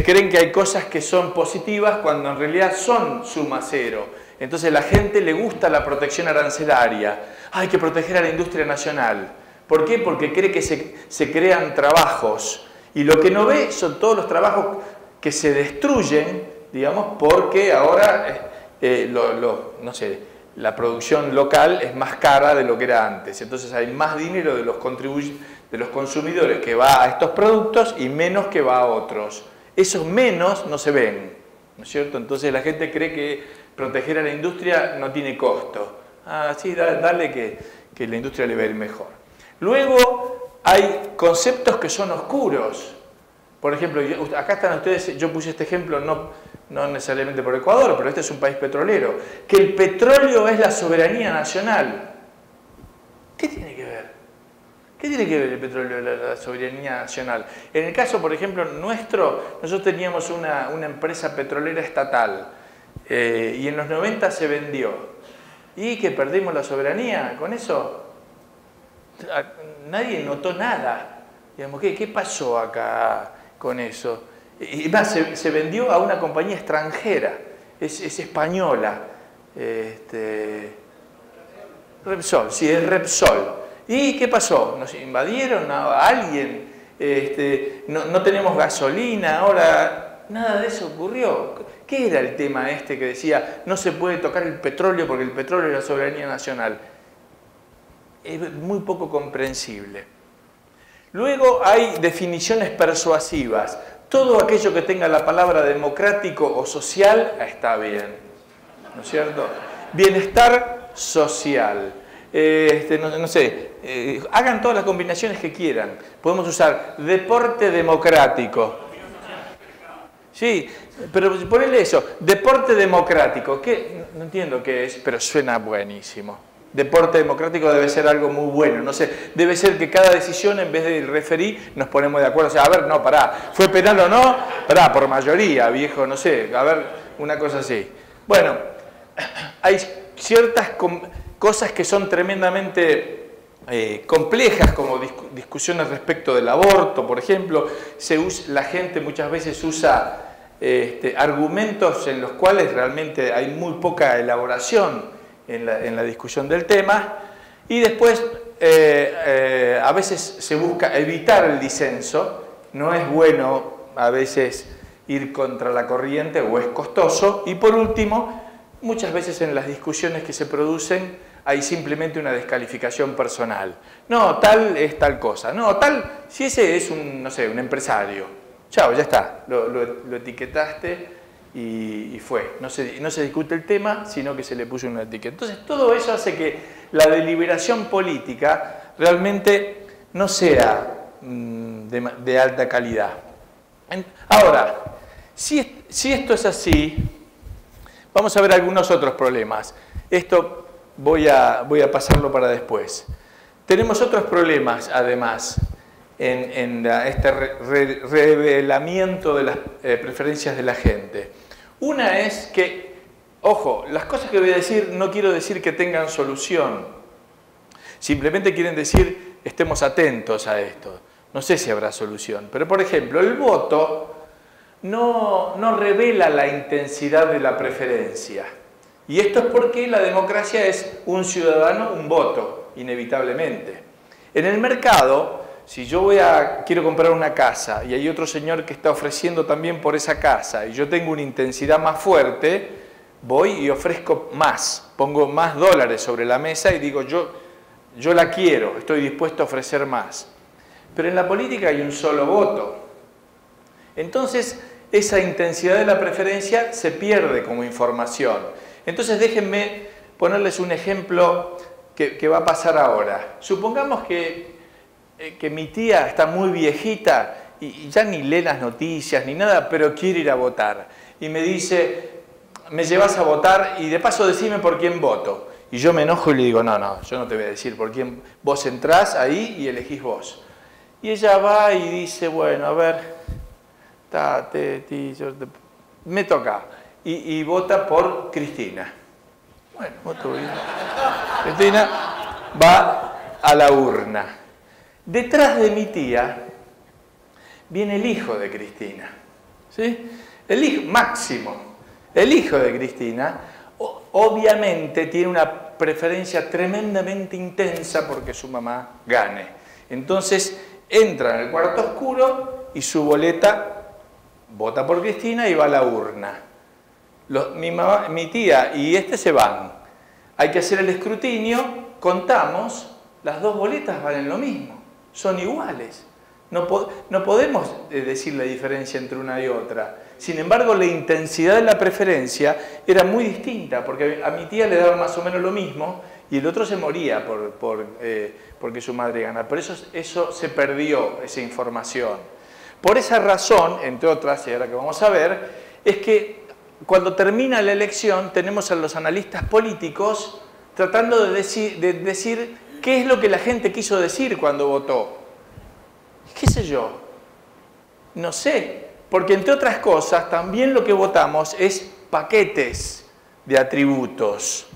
creen que hay cosas que son positivas cuando en realidad son suma cero. Entonces a la gente le gusta la protección arancelaria. Hay que proteger a la industria nacional. ¿Por qué? Porque cree que se crean trabajos. Y lo que no ve son todos los trabajos que se destruyen, digamos, porque ahora, no sé, la producción local es más cara de lo que era antes. Entonces hay más dinero de los consumidores que va a estos productos y menos que va a otros. Esos menos no se ven, ¿no es cierto? Entonces la gente cree que proteger a la industria no tiene costo. Sí, dale que la industria le va a ir mejor. Luego hay conceptos que son oscuros. Por ejemplo, acá están ustedes, yo puse este ejemplo no necesariamente por Ecuador, pero este es un país petrolero. Que el petróleo es la soberanía nacional. ¿Qué tiene que ver? ¿Qué tiene que ver el petróleo con la soberanía nacional? En el caso, por ejemplo, nosotros teníamos una empresa petrolera estatal y en los 90 se vendió. ¿Y que perdimos la soberanía? Con eso nadie notó nada. Digamos, ¿qué pasó acá con eso? Y más, se vendió a una compañía extranjera, es española. Repsol, sí, es Repsol. ¿Y qué pasó? ¿Nos invadieron a alguien? No tenemos gasolina, ahora nada de eso ocurrió. ¿Qué era el tema que decía no se puede tocar el petróleo porque el petróleo es la soberanía nacional? Es muy poco comprensible. Luego hay definiciones persuasivas. Todo aquello que tenga la palabra democrático o social está bien, ¿no es cierto? Bienestar social. No sé, hagan todas las combinaciones que quieran. Podemos usar deporte democrático. Sí, pero ponele eso, deporte democrático. No entiendo qué es, pero suena buenísimo. Deporte democrático debe ser algo muy bueno, no sé, debe ser que cada decisión en vez de referir nos ponemos de acuerdo. O sea, a ver, no, pará, ¿fue penal o no? Pará, por mayoría, viejo, no sé, a ver, una cosa así. Bueno, hay ciertas cosas que son tremendamente complejas, como discusiones respecto del aborto, por ejemplo. La gente muchas veces usa argumentos en los cuales realmente hay muy poca elaboración en la discusión del tema. Y después, a veces se busca evitar el disenso. No es bueno a veces ir contra la corriente o es costoso. Y por último, muchas veces en las discusiones que se producen hay simplemente una descalificación personal. No, tal es tal cosa. No, tal, si ese es no sé, un empresario. Chao, ya está. Lo etiquetaste y fue. No se discute el tema, sino que se le puso una etiqueta. Entonces, todo eso hace que la deliberación política realmente no sea de alta calidad. Ahora, si esto es así, vamos a ver algunos otros problemas. Esto voy a pasarlo para después. Tenemos otros problemas, además, en este revelamiento de las preferencias de la gente. Una es que, ojo, las cosas que voy a decir no quiero decir que tengan solución. Simplemente quieren decir, estemos atentos a esto. No sé si habrá solución, pero por ejemplo, el voto no revela la intensidad de la preferencia. Y esto es porque la democracia es un ciudadano, un voto, inevitablemente. En el mercado, si yo quiero comprar una casa y hay otro señor que está ofreciendo también por esa casa y yo tengo una intensidad más fuerte, voy y ofrezco más, pongo más dólares sobre la mesa y digo yo la quiero, estoy dispuesto a ofrecer más. Pero en la política hay un solo voto. Entonces, esa intensidad de la preferencia se pierde como información. Entonces, déjenme ponerles un ejemplo que va a pasar ahora. Supongamos que mi tía está muy viejita y ya ni lee las noticias ni nada, pero quiere ir a votar. y me dice, me llevas a votar y de paso decime por quién voto. Y yo me enojo y le digo, no, yo no te voy a decir por quién. Vos entrás ahí y elegís vos. Y ella va y dice, bueno, a ver, me toca. Y vota por Cristina. Bueno, voto bien. Cristina va a la urna. Detrás de mi tía viene el hijo de Cristina. ¿Sí? El hijo, Máximo, el hijo de Cristina, obviamente tiene una preferencia tremendamente intensa porque su mamá gane. Entonces entra en el cuarto oscuro y su boleta vota por Cristina y va a la urna. Mi tía y se van. Hay que hacer el escrutinio, contamos, las dos boletas valen lo mismo, son iguales. No podemos decir la diferencia entre una y otra. Sin embargo, la intensidad de la preferencia era muy distinta, porque a mi tía le daba más o menos lo mismo y el otro se moría porque su madre gana. Por eso se perdió esa información. Por esa razón, entre otras, y ahora que vamos a ver, es que cuando termina la elección tenemos a los analistas políticos tratando de decir qué es lo que la gente quiso decir cuando votó. ¿Qué sé yo? No sé, porque entre otras cosas también lo que votamos es paquetes de atributos.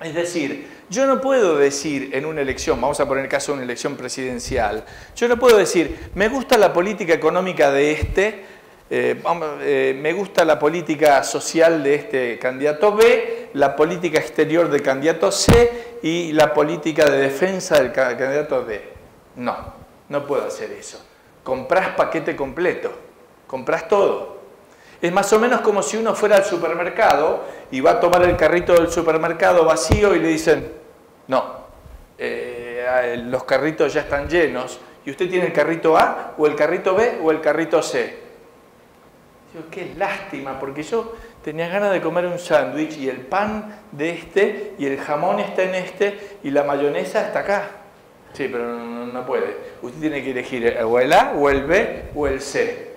Es decir, yo no puedo decir en una elección, vamos a poner el caso de una elección presidencial, yo no puedo decir, me gusta la política económica de me gusta la política social de este candidato B, la política exterior del candidato C y la política de defensa del candidato D. No puedo hacer eso. Comprás paquete completo, comprás todo. Es más o menos como si uno fuera al supermercado y va a tomar el carrito del supermercado vacío y le dicen, no, los carritos ya están llenos y usted tiene el carrito A o el carrito B o el carrito C. Digo, qué lástima, porque yo tenía ganas de comer un sándwich y el pan de y el jamón está en y la mayonesa está acá. Sí, pero no puede. Usted tiene que elegir o el A, o el B, o el C.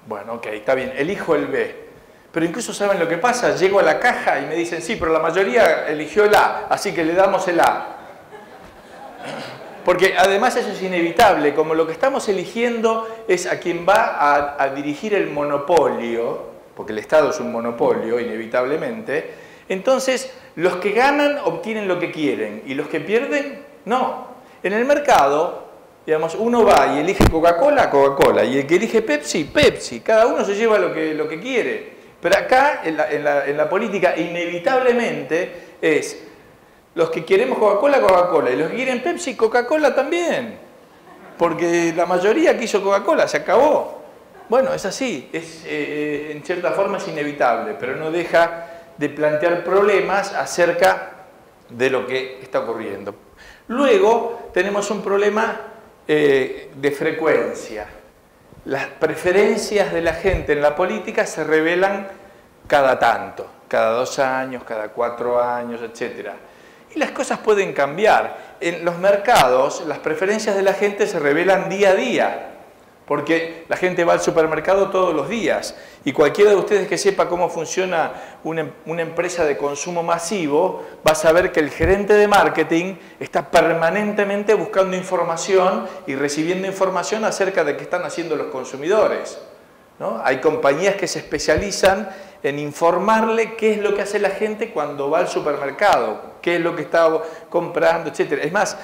Bueno, ok, está bien. Elijo el B. Pero incluso ¿saben lo que pasa? Llego a la caja y me dicen, sí, pero la mayoría eligió el A, así que le damos el A. Porque además eso es inevitable. Como lo que estamos eligiendo es a quien va a dirigir el monopolio, porque el Estado es un monopolio, inevitablemente, entonces los que ganan obtienen lo que quieren y los que pierden, no. En el mercado, digamos, uno va y elige Coca-Cola, Coca-Cola, y el que elige Pepsi, Pepsi. Cada uno se lleva lo que quiere. Pero acá, en la política, inevitablemente es los que queremos Coca-Cola, Coca-Cola, y los que quieren Pepsi, Coca-Cola también. Porque la mayoría quiso Coca-Cola, se acabó. Bueno, es así, en cierta forma es inevitable, pero no deja de plantear problemas acerca de lo que está ocurriendo. Luego tenemos un problema de frecuencia. Las preferencias de la gente en la política se revelan cada tanto, cada 2 años, cada 4 años, etc. Y las cosas pueden cambiar. En los mercados, las preferencias de la gente se revelan día a día, porque la gente va al supermercado todos los días. Y cualquiera de ustedes que sepa cómo funciona una empresa de consumo masivo, va a saber que el gerente de marketing está permanentemente buscando información y recibiendo información acerca de qué están haciendo los consumidores, ¿no? Hay compañías que se especializan en informarle qué es lo que hace la gente cuando va al supermercado, qué es lo que está comprando, etc. Es más,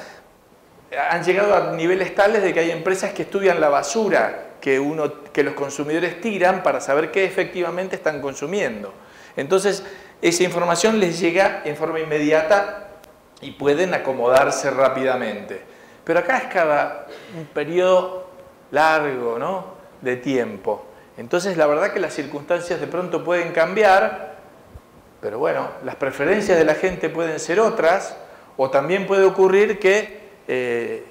han llegado a niveles tales de que hay empresas que estudian la basura que los consumidores tiran para saber qué efectivamente están consumiendo. Entonces, esa información les llega en forma inmediata y pueden acomodarse rápidamente. Pero acá es cada un periodo largo, ¿no?, de tiempo. Entonces, la verdad que las circunstancias de pronto pueden cambiar, pero bueno, las preferencias de la gente pueden ser otras, o también puede ocurrir que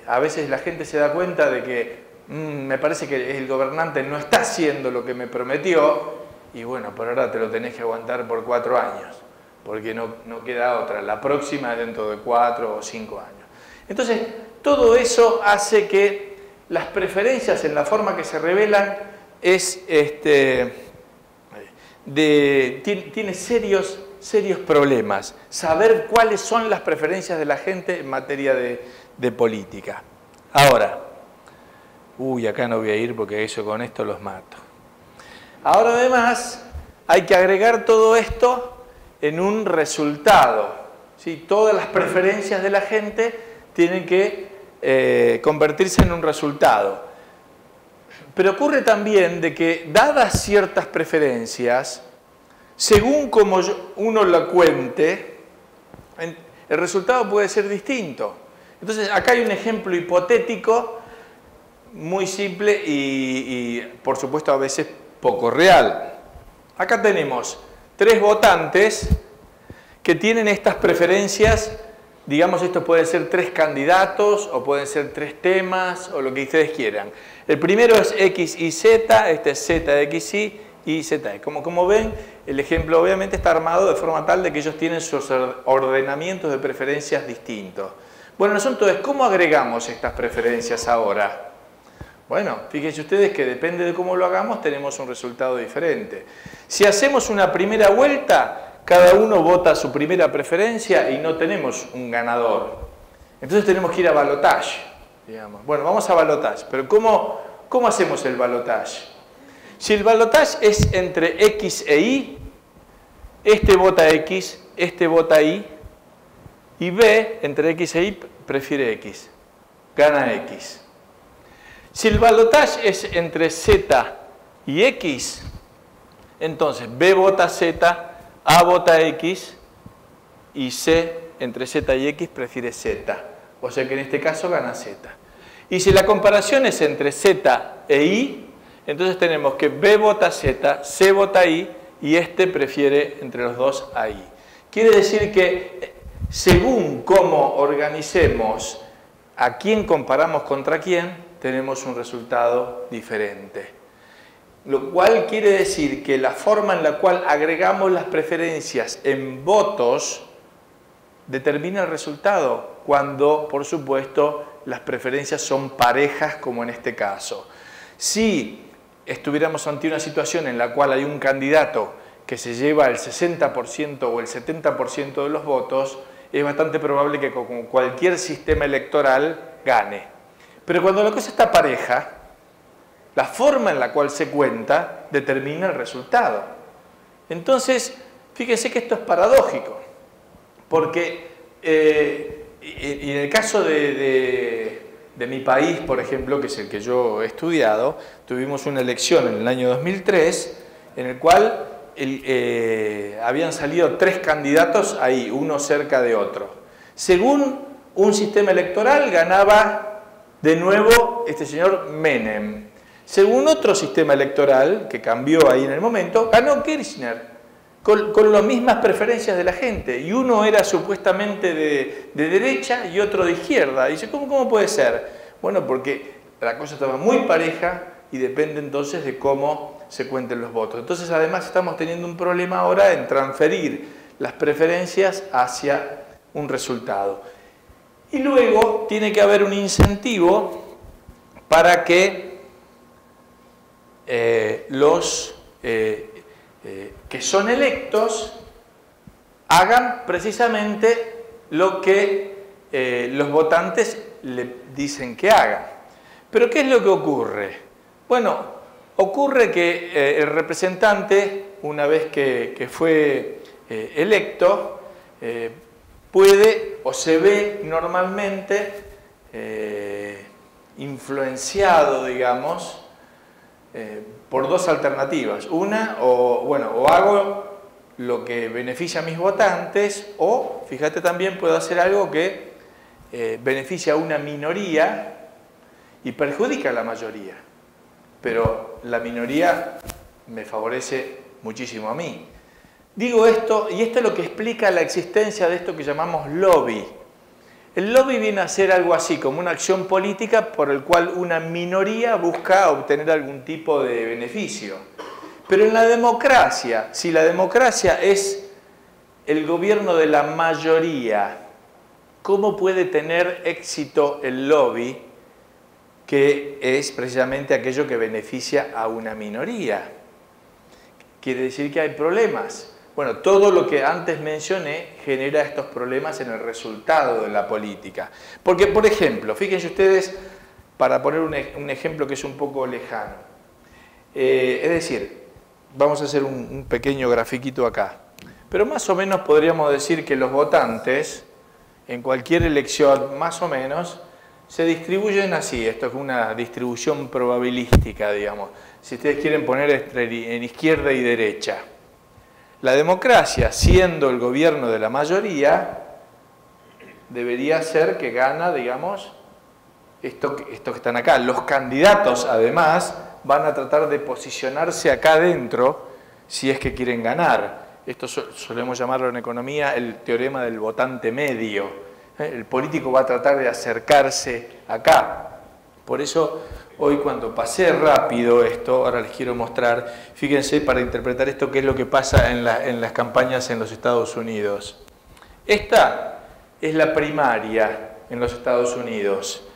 a veces la gente se da cuenta de que me parece que el gobernante no está haciendo lo que me prometió y bueno, por ahora te lo tenés que aguantar por 4 años porque no queda otra, la próxima es dentro de 4 o 5 años. Entonces, todo eso hace que las preferencias en la forma que se revelan tiene serios problemas saber cuáles son las preferencias de la gente en materia de política. Ahora, acá no voy a ir porque con esto los mato. Ahora además hay que agregar todo esto en un resultado, ¿sí? Todas las preferencias de la gente tienen que convertirse en un resultado. Pero ocurre también de que, dadas ciertas preferencias, según como uno la cuente, el resultado puede ser distinto. Entonces, acá hay un ejemplo hipotético muy simple y por supuesto, a veces poco real. Acá tenemos 3 votantes que tienen estas preferencias. Digamos, estos pueden ser 3 candidatos o pueden ser 3 temas o lo que ustedes quieran. El primero es X y Z, este es Z, X, y Z. Como ven, el ejemplo obviamente está armado de forma tal de que ellos tienen sus ordenamientos de preferencias distintos. Bueno, el asunto es, ¿cómo agregamos estas preferencias ahora? Bueno, fíjense ustedes que depende de cómo lo hagamos, tenemos un resultado diferente. Si hacemos una primera vuelta, cada uno vota su primera preferencia y no tenemos un ganador. Entonces tenemos que ir a balotaje, digamos. Bueno, vamos a balotaje, pero ¿cómo hacemos el balotaje? Si el balotaje es entre X e Y, este vota X, este vota Y, y B, entre X e Y, prefiere X, gana X. Si el balotaje es entre Z y X, entonces B vota Z, A vota X y C, entre Z y X, prefiere Z. O sea que en este caso gana Z. Y si la comparación es entre Z e Y, entonces tenemos que B vota Z, C vota Y y este prefiere entre los dos a Y. Quiere decir que según cómo organicemos a quién comparamos contra quién, tenemos un resultado diferente. Lo cual quiere decir que la forma en la cual agregamos las preferencias en votos determina el resultado, cuando, por supuesto, las preferencias son parejas, como en este caso. Si estuviéramos ante una situación en la cual hay un candidato que se lleva el 60% o el 70% de los votos, es bastante probable que con cualquier sistema electoral gane. Pero cuando la cosa está pareja, la forma en la cual se cuenta determina el resultado. Entonces, fíjense que esto es paradójico, porque y en el caso de mi país, por ejemplo, que es el que yo he estudiado, tuvimos una elección en el año 2003 en el cual habían salido 3 candidatos ahí, uno cerca de otro. Según un sistema electoral ganaba de nuevo este señor Menem. Según otro sistema electoral, que cambió ahí en el momento, ganó Kirchner, con las mismas preferencias de la gente. Y uno era supuestamente de derecha y otro de izquierda. Y dice, ¿cómo puede ser? Bueno, porque la cosa estaba muy pareja y depende entonces de cómo se cuenten los votos. Entonces, además, estamos teniendo un problema ahora en transferir las preferencias hacia un resultado. Y luego tiene que haber un incentivo para que los que son electos hagan precisamente lo que los votantes le dicen que hagan. Pero ¿qué es lo que ocurre? Bueno, ocurre que el representante, una vez que fue electo, puede o se ve normalmente influenciado, digamos, por 2 alternativas. Una, o hago lo que beneficia a mis votantes, o, fíjate, también puedo hacer algo que beneficia a una minoría y perjudica a la mayoría. Pero la minoría me favorece muchísimo a mí. Digo esto, y esto es lo que explica la existencia de esto que llamamos lobby. El lobby viene a ser algo así, como una acción política por el cual una minoría busca obtener algún tipo de beneficio. Pero en la democracia, si la democracia es el gobierno de la mayoría, ¿cómo puede tener éxito el lobby, que es precisamente aquello que beneficia a una minoría? quiere decir que hay problemas. Bueno, todo lo que antes mencioné genera estos problemas en el resultado de la política. Porque, por ejemplo, fíjense ustedes, para poner un ejemplo que es un poco lejano. Es decir, vamos a hacer un pequeño grafiquito acá. Pero más o menos podríamos decir que los votantes, en cualquier elección, más o menos, se distribuyen así. Esto es una distribución probabilística, digamos. Si ustedes quieren poner en izquierda y derecha. La democracia, siendo el gobierno de la mayoría, debería ser que gana, digamos, esto que están acá. Los candidatos, además, van a tratar de posicionarse acá adentro si es que quieren ganar. Esto solemos llamarlo en economía el teorema del votante medio. El político va a tratar de acercarse acá. Por eso, hoy cuando pasé rápido esto, ahora les quiero mostrar, fíjense para interpretar esto qué es lo que pasa en las campañas en los Estados Unidos. Esta es la primaria en los Estados Unidos.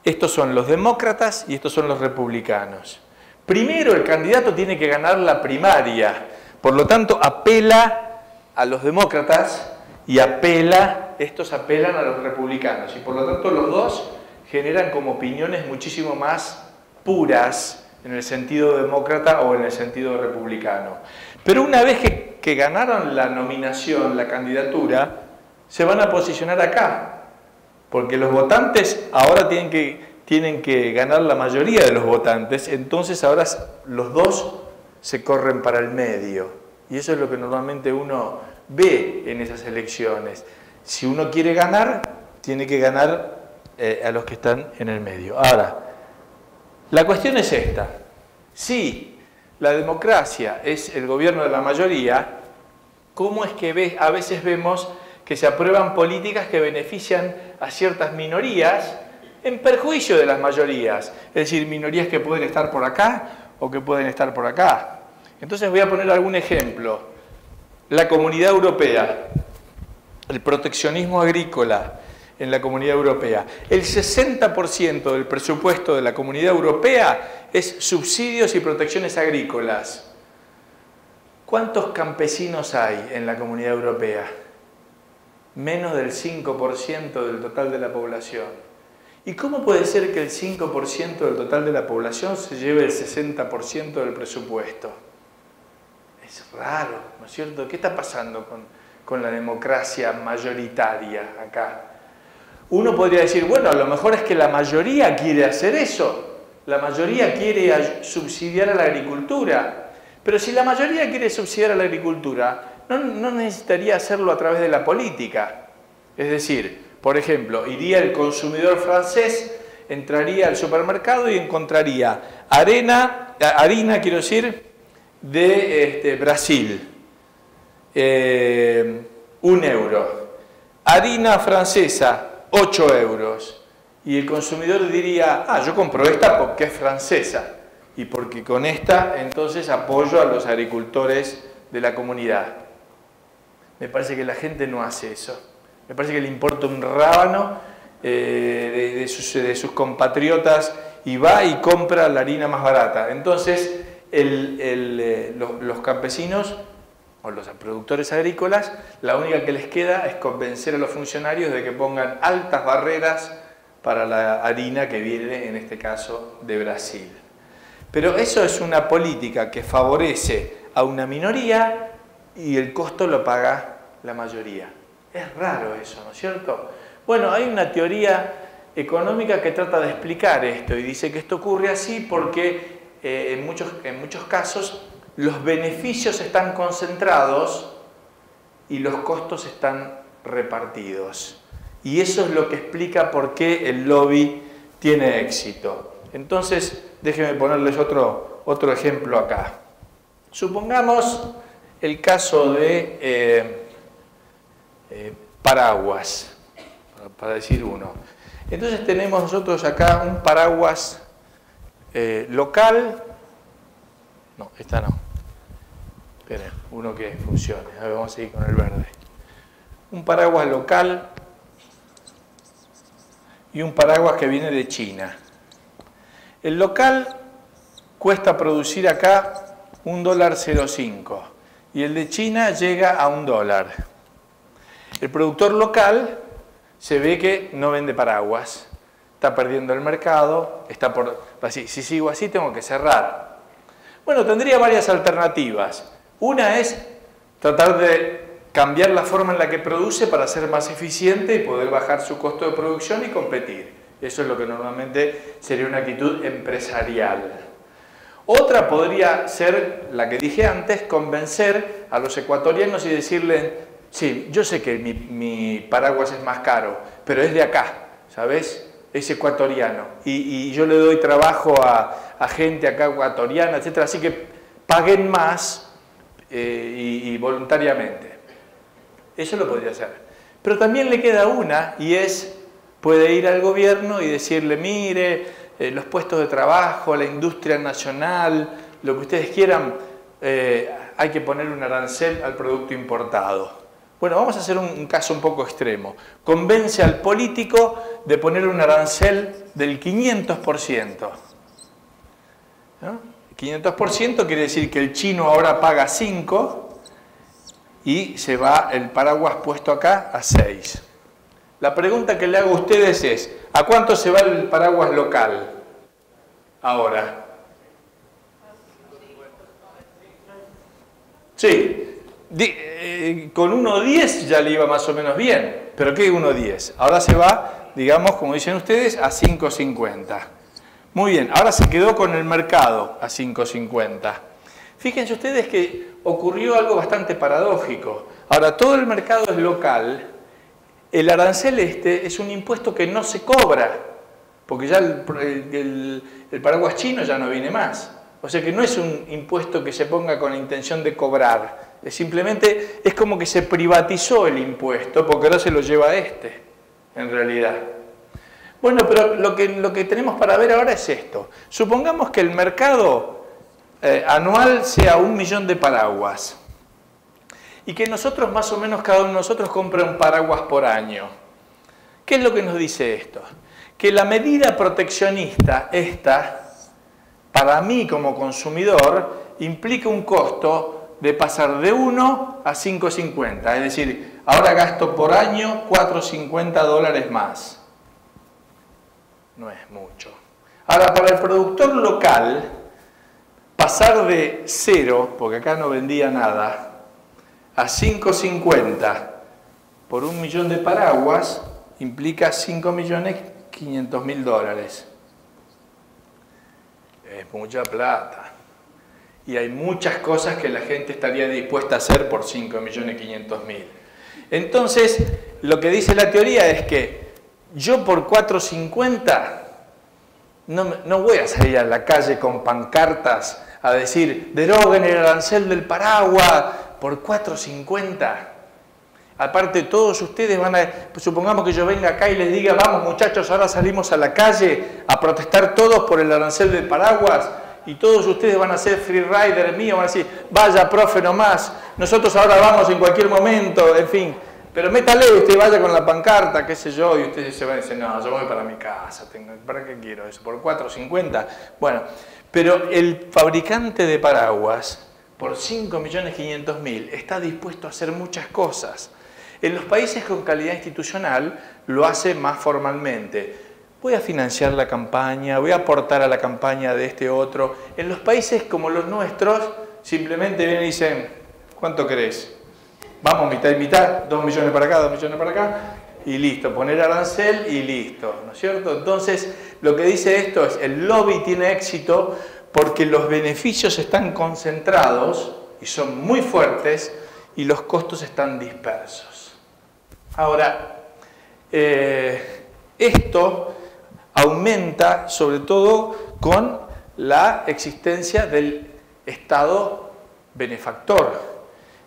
Estos son los demócratas y estos son los republicanos. Primero el candidato tiene que ganar la primaria, por lo tanto apela a los demócratas y estos apelan a los republicanos y por lo tanto los dos generan como opiniones muchísimo más puras en el sentido demócrata o en el sentido republicano. Pero una vez que ganaron la nominación, la candidatura, se van a posicionar acá, porque los votantes ahora tienen que ganar la mayoría de los votantes, entonces ahora los dos se corren para el medio. Y eso es lo que normalmente uno ve en esas elecciones. Si uno quiere ganar, tiene que ganar a los que están en el medio. Ahora, la cuestión es esta. Si la democracia es el gobierno de la mayoría, ¿cómo es que a veces vemos que se aprueban políticas que benefician a ciertas minorías en perjuicio de las mayorías? Es decir, minorías que pueden estar por acá o que pueden estar por acá. Entonces voy a poner algún ejemplo. La Comunidad Europea, el proteccionismo agrícola en la Comunidad Europea. El 60% del presupuesto de la Comunidad Europea es subsidios y protecciones agrícolas. ¿Cuántos campesinos hay en la Comunidad Europea? Menos del 5% del total de la población. ¿Y cómo puede ser que el 5% del total de la población se lleve el 60% del presupuesto? Es raro, ¿no es cierto? ¿Qué está pasando con la democracia mayoritaria acá? Uno podría decir, bueno, a lo mejor es que la mayoría quiere hacer eso. La mayoría quiere subsidiar a la agricultura. Pero si la mayoría quiere subsidiar a la agricultura, no necesitaría hacerlo a través de la política. Es decir, por ejemplo, iría el consumidor francés, entraría al supermercado y encontraría harina, quiero decir, de Brasil, 1 euro. Harina francesa, 8 euros. Y el consumidor diría, yo compro esta porque es francesa y porque con esta entonces apoyo a los agricultores de la comunidad. Me parece que la gente no hace eso. Me parece que le importa un rábano de sus compatriotas y va y compra la harina más barata. Entonces los campesinos o los productores agrícolas, la única que les queda es convencer a los funcionarios de que pongan altas barreras para la harina que viene, en este caso, de Brasil. Pero eso es una política que favorece a una minoría y el costo lo paga la mayoría. Es raro eso, ¿no es cierto? Bueno, hay una teoría económica que trata de explicar esto y dice que esto ocurre así porque en muchos casos los beneficios están concentrados y los costos están repartidos. Y eso es lo que explica por qué el lobby tiene éxito. Entonces, déjenme ponerles otro ejemplo acá. Supongamos el caso de paraguas, para decir uno. Entonces tenemos nosotros acá un paraguas local. No, esta no. Esperen, uno que funcione. A ver, vamos a seguir con el verde. Un paraguas local y un paraguas que viene de China. El local cuesta producir acá $1.05 y el de China llega a $1. El productor local se ve que no vende paraguas, está perdiendo el mercado, está por... Si sigo así tengo que cerrar. Bueno, tendría varias alternativas. Una es tratar de cambiar la forma en la que produce para ser más eficiente y poder bajar su costo de producción y competir. Eso es lo que normalmente sería una actitud empresarial. Otra podría ser, la que dije antes, convencer a los ecuatorianos y decirles, sí, yo sé que mi paraguas es más caro, pero es de acá, ¿sabes? Es ecuatoriano. Y yo le doy trabajo a gente acá ecuatoriana, etcétera, así que paguen más y voluntariamente. Eso lo podría hacer. Pero también le queda una, y es, puede ir al gobierno y decirle, mire, los puestos de trabajo, la industria nacional, lo que ustedes quieran, hay que poner un arancel al producto importado. Bueno, vamos a hacer un caso un poco extremo. Convence al político de poner un arancel del 500%. ¿No? 500% quiere decir que el chino ahora paga 5 y se va el paraguas puesto acá a 6. La pregunta que le hago a ustedes es, ¿a cuánto se va el paraguas local ahora? Sí. Con 1.10 ya le iba más o menos bien, pero ¿qué 1.10? Ahora se va, digamos, como dicen ustedes, a 5.50. Muy bien, ahora se quedó con el mercado a 5.50. Fíjense ustedes que ocurrió algo bastante paradójico. Ahora, todo el mercado es local, el arancel es un impuesto que no se cobra, porque ya el paraguas chino ya no viene más. O sea que no es un impuesto que se ponga con la intención de cobrar. Simplemente es como que se privatizó el impuesto porque ahora se lo lleva en realidad. Bueno, pero lo que tenemos para ver ahora es esto. Supongamos que el mercado anual sea 1 millón de paraguas y que nosotros, más o menos, cada uno de nosotros compre un paraguas por año. ¿Qué es lo que nos dice esto? Que la medida proteccionista esta, para mí como consumidor, implica un costo de pasar de 1 a 5.50, es decir, ahora gasto por año $4.50 más. No es mucho. Ahora, para el productor local, pasar de 0, porque acá no vendía nada, a 5.50 por 1 millón de paraguas, implica $5.500.000. Es mucha plata. Y hay muchas cosas que la gente estaría dispuesta a hacer por 5.500.000. Entonces, lo que dice la teoría es que yo por 4.50 no voy a salir a la calle con pancartas a decir, deroguen el arancel del paraguas por 4.50. Aparte, todos ustedes van a... Supongamos que yo venga acá y les diga, vamos muchachos, ahora salimos a la calle a protestar todos por el arancel del paraguas. Y todos ustedes van a ser free rider mío, van a decir, vaya profe nomás, nosotros ahora vamos en cualquier momento, en fin. Pero métale, usted vaya con la pancarta, qué sé yo, y ustedes se van a decir, no, yo voy para mi casa, ¿para qué quiero eso? ¿Por 4.50? Bueno, pero el fabricante de paraguas, por 5.500.000, está dispuesto a hacer muchas cosas. En los países con calidad institucional lo hace más formalmente. Voy a financiar la campaña, voy a aportar a la campaña de este otro. En los países como los nuestros, simplemente vienen y dicen, ¿cuánto querés? Vamos mitad y mitad, 2 millones para acá, 2 millones para acá, y listo, poner arancel y listo, ¿no es cierto? Entonces, lo que dice esto es, el lobby tiene éxito porque los beneficios están concentrados y son muy fuertes y los costos están dispersos. Ahora, esto aumenta sobre todo con la existencia del Estado benefactor.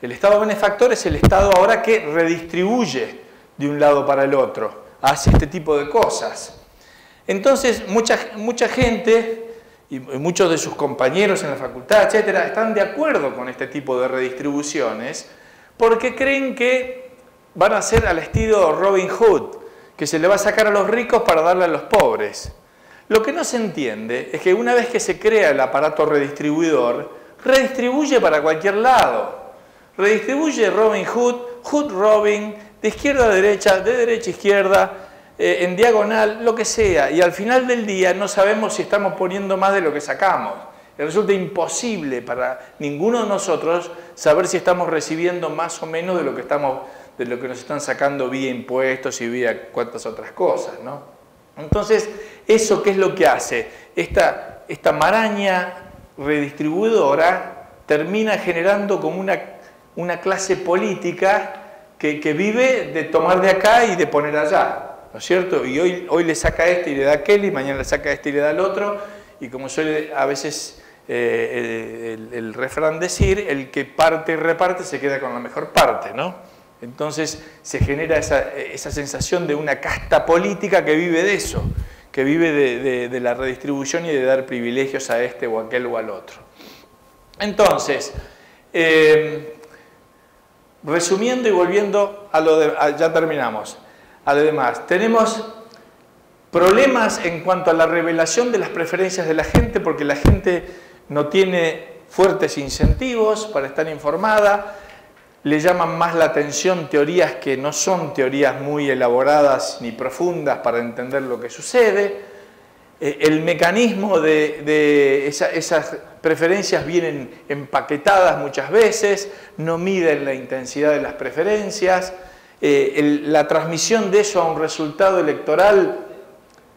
El Estado benefactor es el Estado ahora que redistribuye de un lado para el otro, hace este tipo de cosas. Entonces, mucha gente y muchos de sus compañeros en la facultad, etcétera, están de acuerdo con este tipo de redistribuciones porque creen que van a ser al estilo Robin Hood, que se le va a sacar a los ricos para darle a los pobres. Lo que no se entiende es que una vez que se crea el aparato redistribuidor, redistribuye para cualquier lado. Redistribuye Robin Hood, Hood Robin, de izquierda a derecha, de derecha a izquierda, en diagonal, lo que sea. Y al final del día no sabemos si estamos poniendo más de lo que sacamos. Resulta imposible para ninguno de nosotros saber si estamos recibiendo más o menos de lo que nos están sacando vía impuestos y vía cuantas otras cosas, ¿no? Entonces, ¿eso qué es lo que hace? Esta maraña redistribuidora termina generando como una clase política que vive de tomar de acá y de poner allá, ¿no es cierto? Y hoy le saca a este y le da a aquel, y mañana le saca a este y le da al otro, y como suele a veces el refrán decir, el que parte y reparte se queda con la mejor parte, ¿no? Entonces se genera esa sensación de una casta política que vive de eso, que vive de la redistribución y de dar privilegios a este o a aquel o al otro. Entonces, resumiendo y volviendo ya terminamos, a lo demás, tenemos problemas en cuanto a la revelación de las preferencias de la gente, porque la gente no tiene fuertes incentivos para estar informada, le llaman más la atención teorías que no son teorías muy elaboradas ni profundas para entender lo que sucede. El mecanismo de esas preferencias vienen empaquetadas muchas veces, no miden la intensidad de las preferencias, la transmisión de eso a un resultado electoral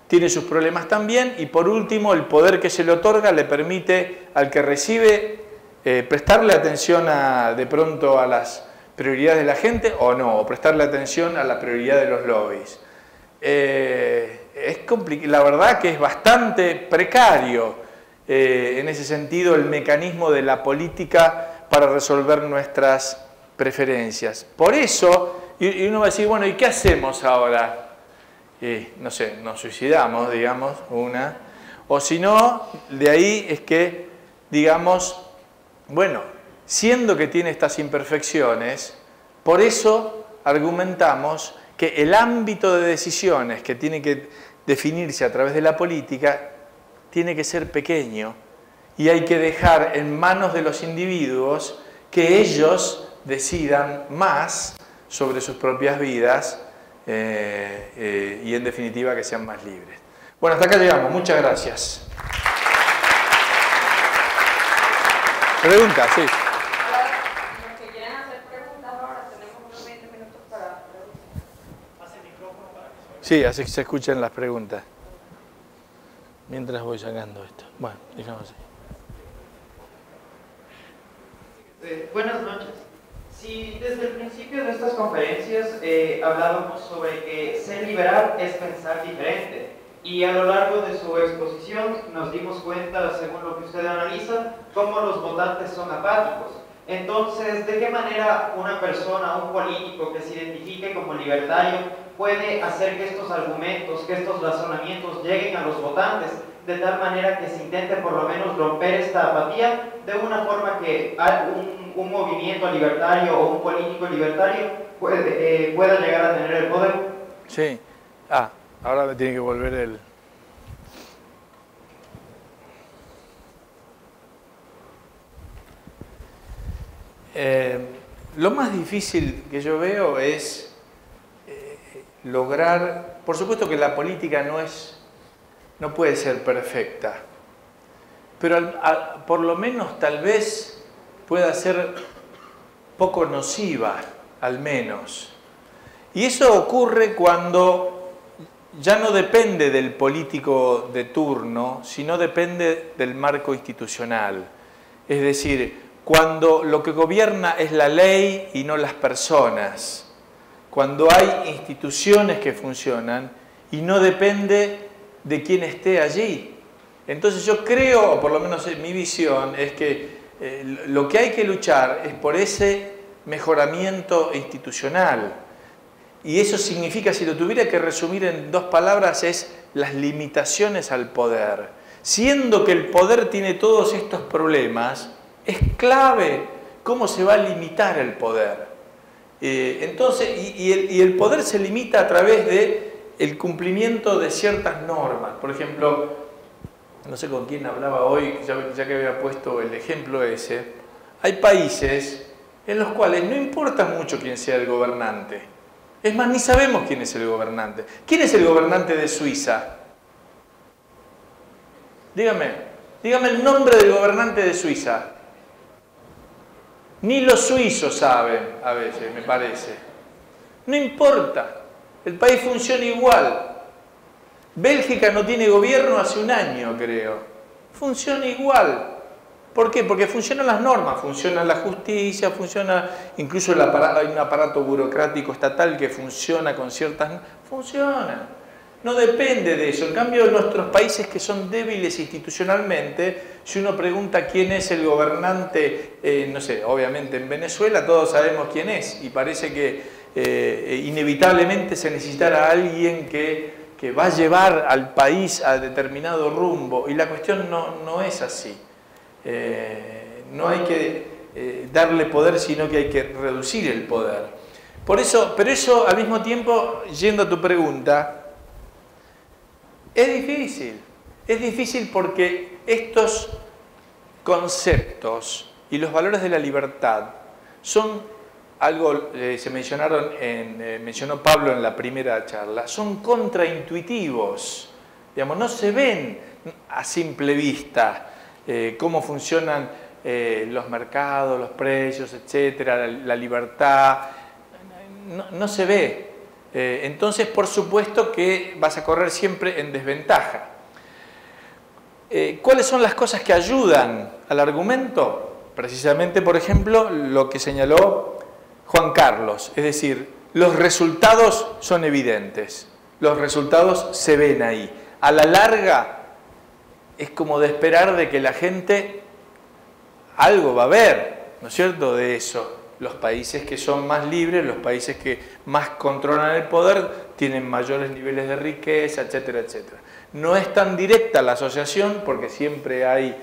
tiene sus problemas también, y por último el poder que se le otorga le permite al que recibe prestarle atención de pronto a las prioridades de la gente o no, o prestarle atención a la prioridad de los lobbies. La verdad que es bastante precario en ese sentido el mecanismo de la política para resolver nuestras preferencias. Por eso, y uno va a decir, bueno, ¿y qué hacemos ahora? No sé, nos suicidamos, digamos, o si no, de ahí es que, digamos, bueno, siendo que tiene estas imperfecciones, por eso argumentamos que el ámbito de decisiones que tiene que definirse a través de la política tiene que ser pequeño y hay que dejar en manos de los individuos que ellos decidan más sobre sus propias vidas y en definitiva que sean más libres. Bueno, hasta acá llegamos. Muchas gracias. Preguntas, sí. Los que quieran hacer preguntas ahora, tenemos unos 20 minutos para preguntas. ¿Pase el micrófono para que Sí, así que se escuchen las preguntas. Mientras voy sacando esto. Bueno, dejamos así. Buenas noches. Si desde el principio de estas conferencias hablábamos sobre que ser liberal es pensar diferente, y a lo largo de su exposición nos dimos cuenta, según lo que usted analiza, cómo los votantes son apáticos. Entonces, ¿de qué manera una persona, un político que se identifique como libertario puede hacer que estos argumentos, que estos razonamientos lleguen a los votantes de tal manera que se intente por lo menos romper esta apatía de una forma que un movimiento libertario o un político libertario pueda llegar a tener el poder? Sí. Ahora me tiene que volver el... Lo más difícil que yo veo es lograr... Por supuesto que la política no puede ser perfecta, pero por lo menos tal vez pueda ser poco nociva, al menos. Y eso ocurre cuando ya no depende del político de turno, sino depende del marco institucional. Es decir, cuando lo que gobierna es la ley y no las personas. Cuando hay instituciones que funcionan y no depende de quién esté allí. Entonces yo creo, o por lo menos mi visión, es que lo que hay que luchar es por ese mejoramiento institucional. Y eso significa, si lo tuviera que resumir en 2 palabras, es las limitaciones al poder. Siendo que el poder tiene todos estos problemas, es clave cómo se va a limitar el poder. Entonces, y el poder se limita a través del cumplimiento de ciertas normas. Por ejemplo, no sé con quién hablaba hoy, ya que había puesto el ejemplo ese, hay países en los cuales no importa mucho quién sea el gobernante. Es más, ni sabemos quién es el gobernante. ¿Quién es el gobernante de Suiza? Dígame el nombre del gobernante de Suiza. Ni los suizos saben, a veces, me parece. No importa, el país funciona igual. Bélgica no tiene gobierno hace un año, creo. Funciona igual. ¿Por qué? Porque funcionan las normas, funciona la justicia, funciona incluso hay un aparato burocrático estatal que funciona con ciertas... Funciona. No depende de eso. En cambio, en nuestros países que son débiles institucionalmente, si uno pregunta quién es el gobernante, no sé, obviamente en Venezuela todos sabemos quién es y parece que inevitablemente se necesitará alguien que va a llevar al país a determinado rumbo, y la cuestión no es así. No hay que darle poder, sino que hay que reducir el poder. Por eso, pero eso al mismo tiempo, yendo a tu pregunta, es difícil porque estos conceptos y los valores de la libertad son algo, se mencionaron, mencionó Pablo en la primera charla, son contraintuitivos, digamos, no se ven a simple vista cómo funcionan los mercados, los precios, etcétera, la libertad, no se ve. Entonces, por supuesto que vas a correr siempre en desventaja. ¿Cuáles son las cosas que ayudan al argumento? Precisamente, por ejemplo, lo que señaló Juan Carlos, es decir, los resultados son evidentes, los resultados se ven ahí. A la larga es como de esperar de que la gente algo va a ver, ¿no es cierto?, de eso. Los países que son más libres, los países que más controlan el poder, tienen mayores niveles de riqueza, etcétera, etcétera. No es tan directa la asociación porque siempre hay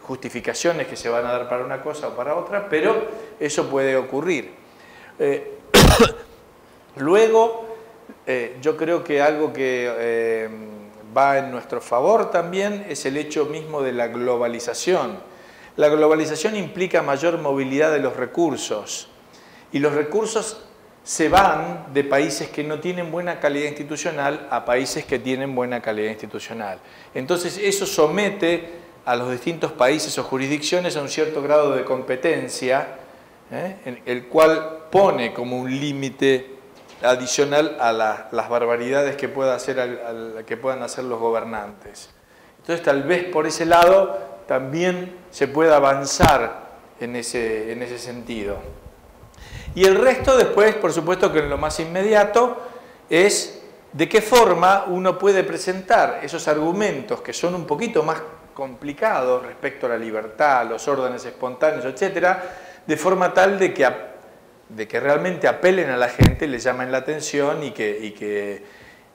justificaciones que se van a dar para una cosa o para otra, pero eso puede ocurrir. Luego, yo creo que algo que va en nuestro favor también es el hecho mismo de la globalización. La globalización implica mayor movilidad de los recursos y los recursos se van de países que no tienen buena calidad institucional a países que tienen buena calidad institucional. Entonces eso somete a los distintos países o jurisdicciones a un cierto grado de competencia, el cual pone como un límite adicional a las barbaridades que puedan hacer los gobernantes. Entonces tal vez por ese lado también se puede avanzar en ese sentido. Y el resto después, por supuesto que en lo más inmediato, es de qué forma uno puede presentar esos argumentos que son un poquito más complicados respecto a la libertad, los órdenes espontáneos, etcétera, de forma tal de que realmente apelen a la gente, le llamen la atención y que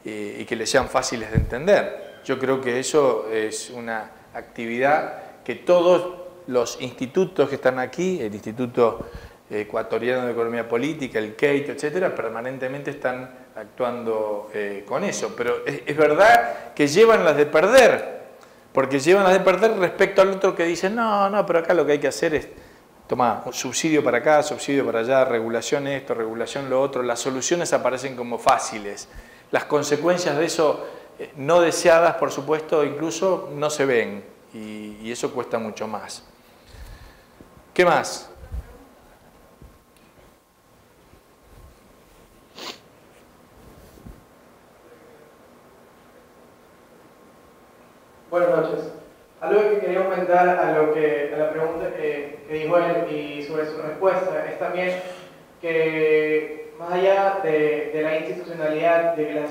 les sean fáciles de entender. Yo creo que eso es una actividad que todos los institutos que están aquí, el Instituto Ecuatoriano de Economía Política, el CATE, etcétera, permanentemente están actuando con eso. Pero es verdad que llevan las de perder, porque llevan las de perder respecto al otro que dice, no, pero acá lo que hay que hacer es, toma, un subsidio para acá, subsidio para allá, regulación esto, regulación lo otro. Las soluciones aparecen como fáciles. Las consecuencias de eso, no deseadas, por supuesto, incluso no se ven. Y eso cuesta mucho más. ¿Qué más? Buenas noches. Algo que quería comentar a la pregunta que dijo él y sobre su respuesta es también que más allá de la institucionalidad, de que las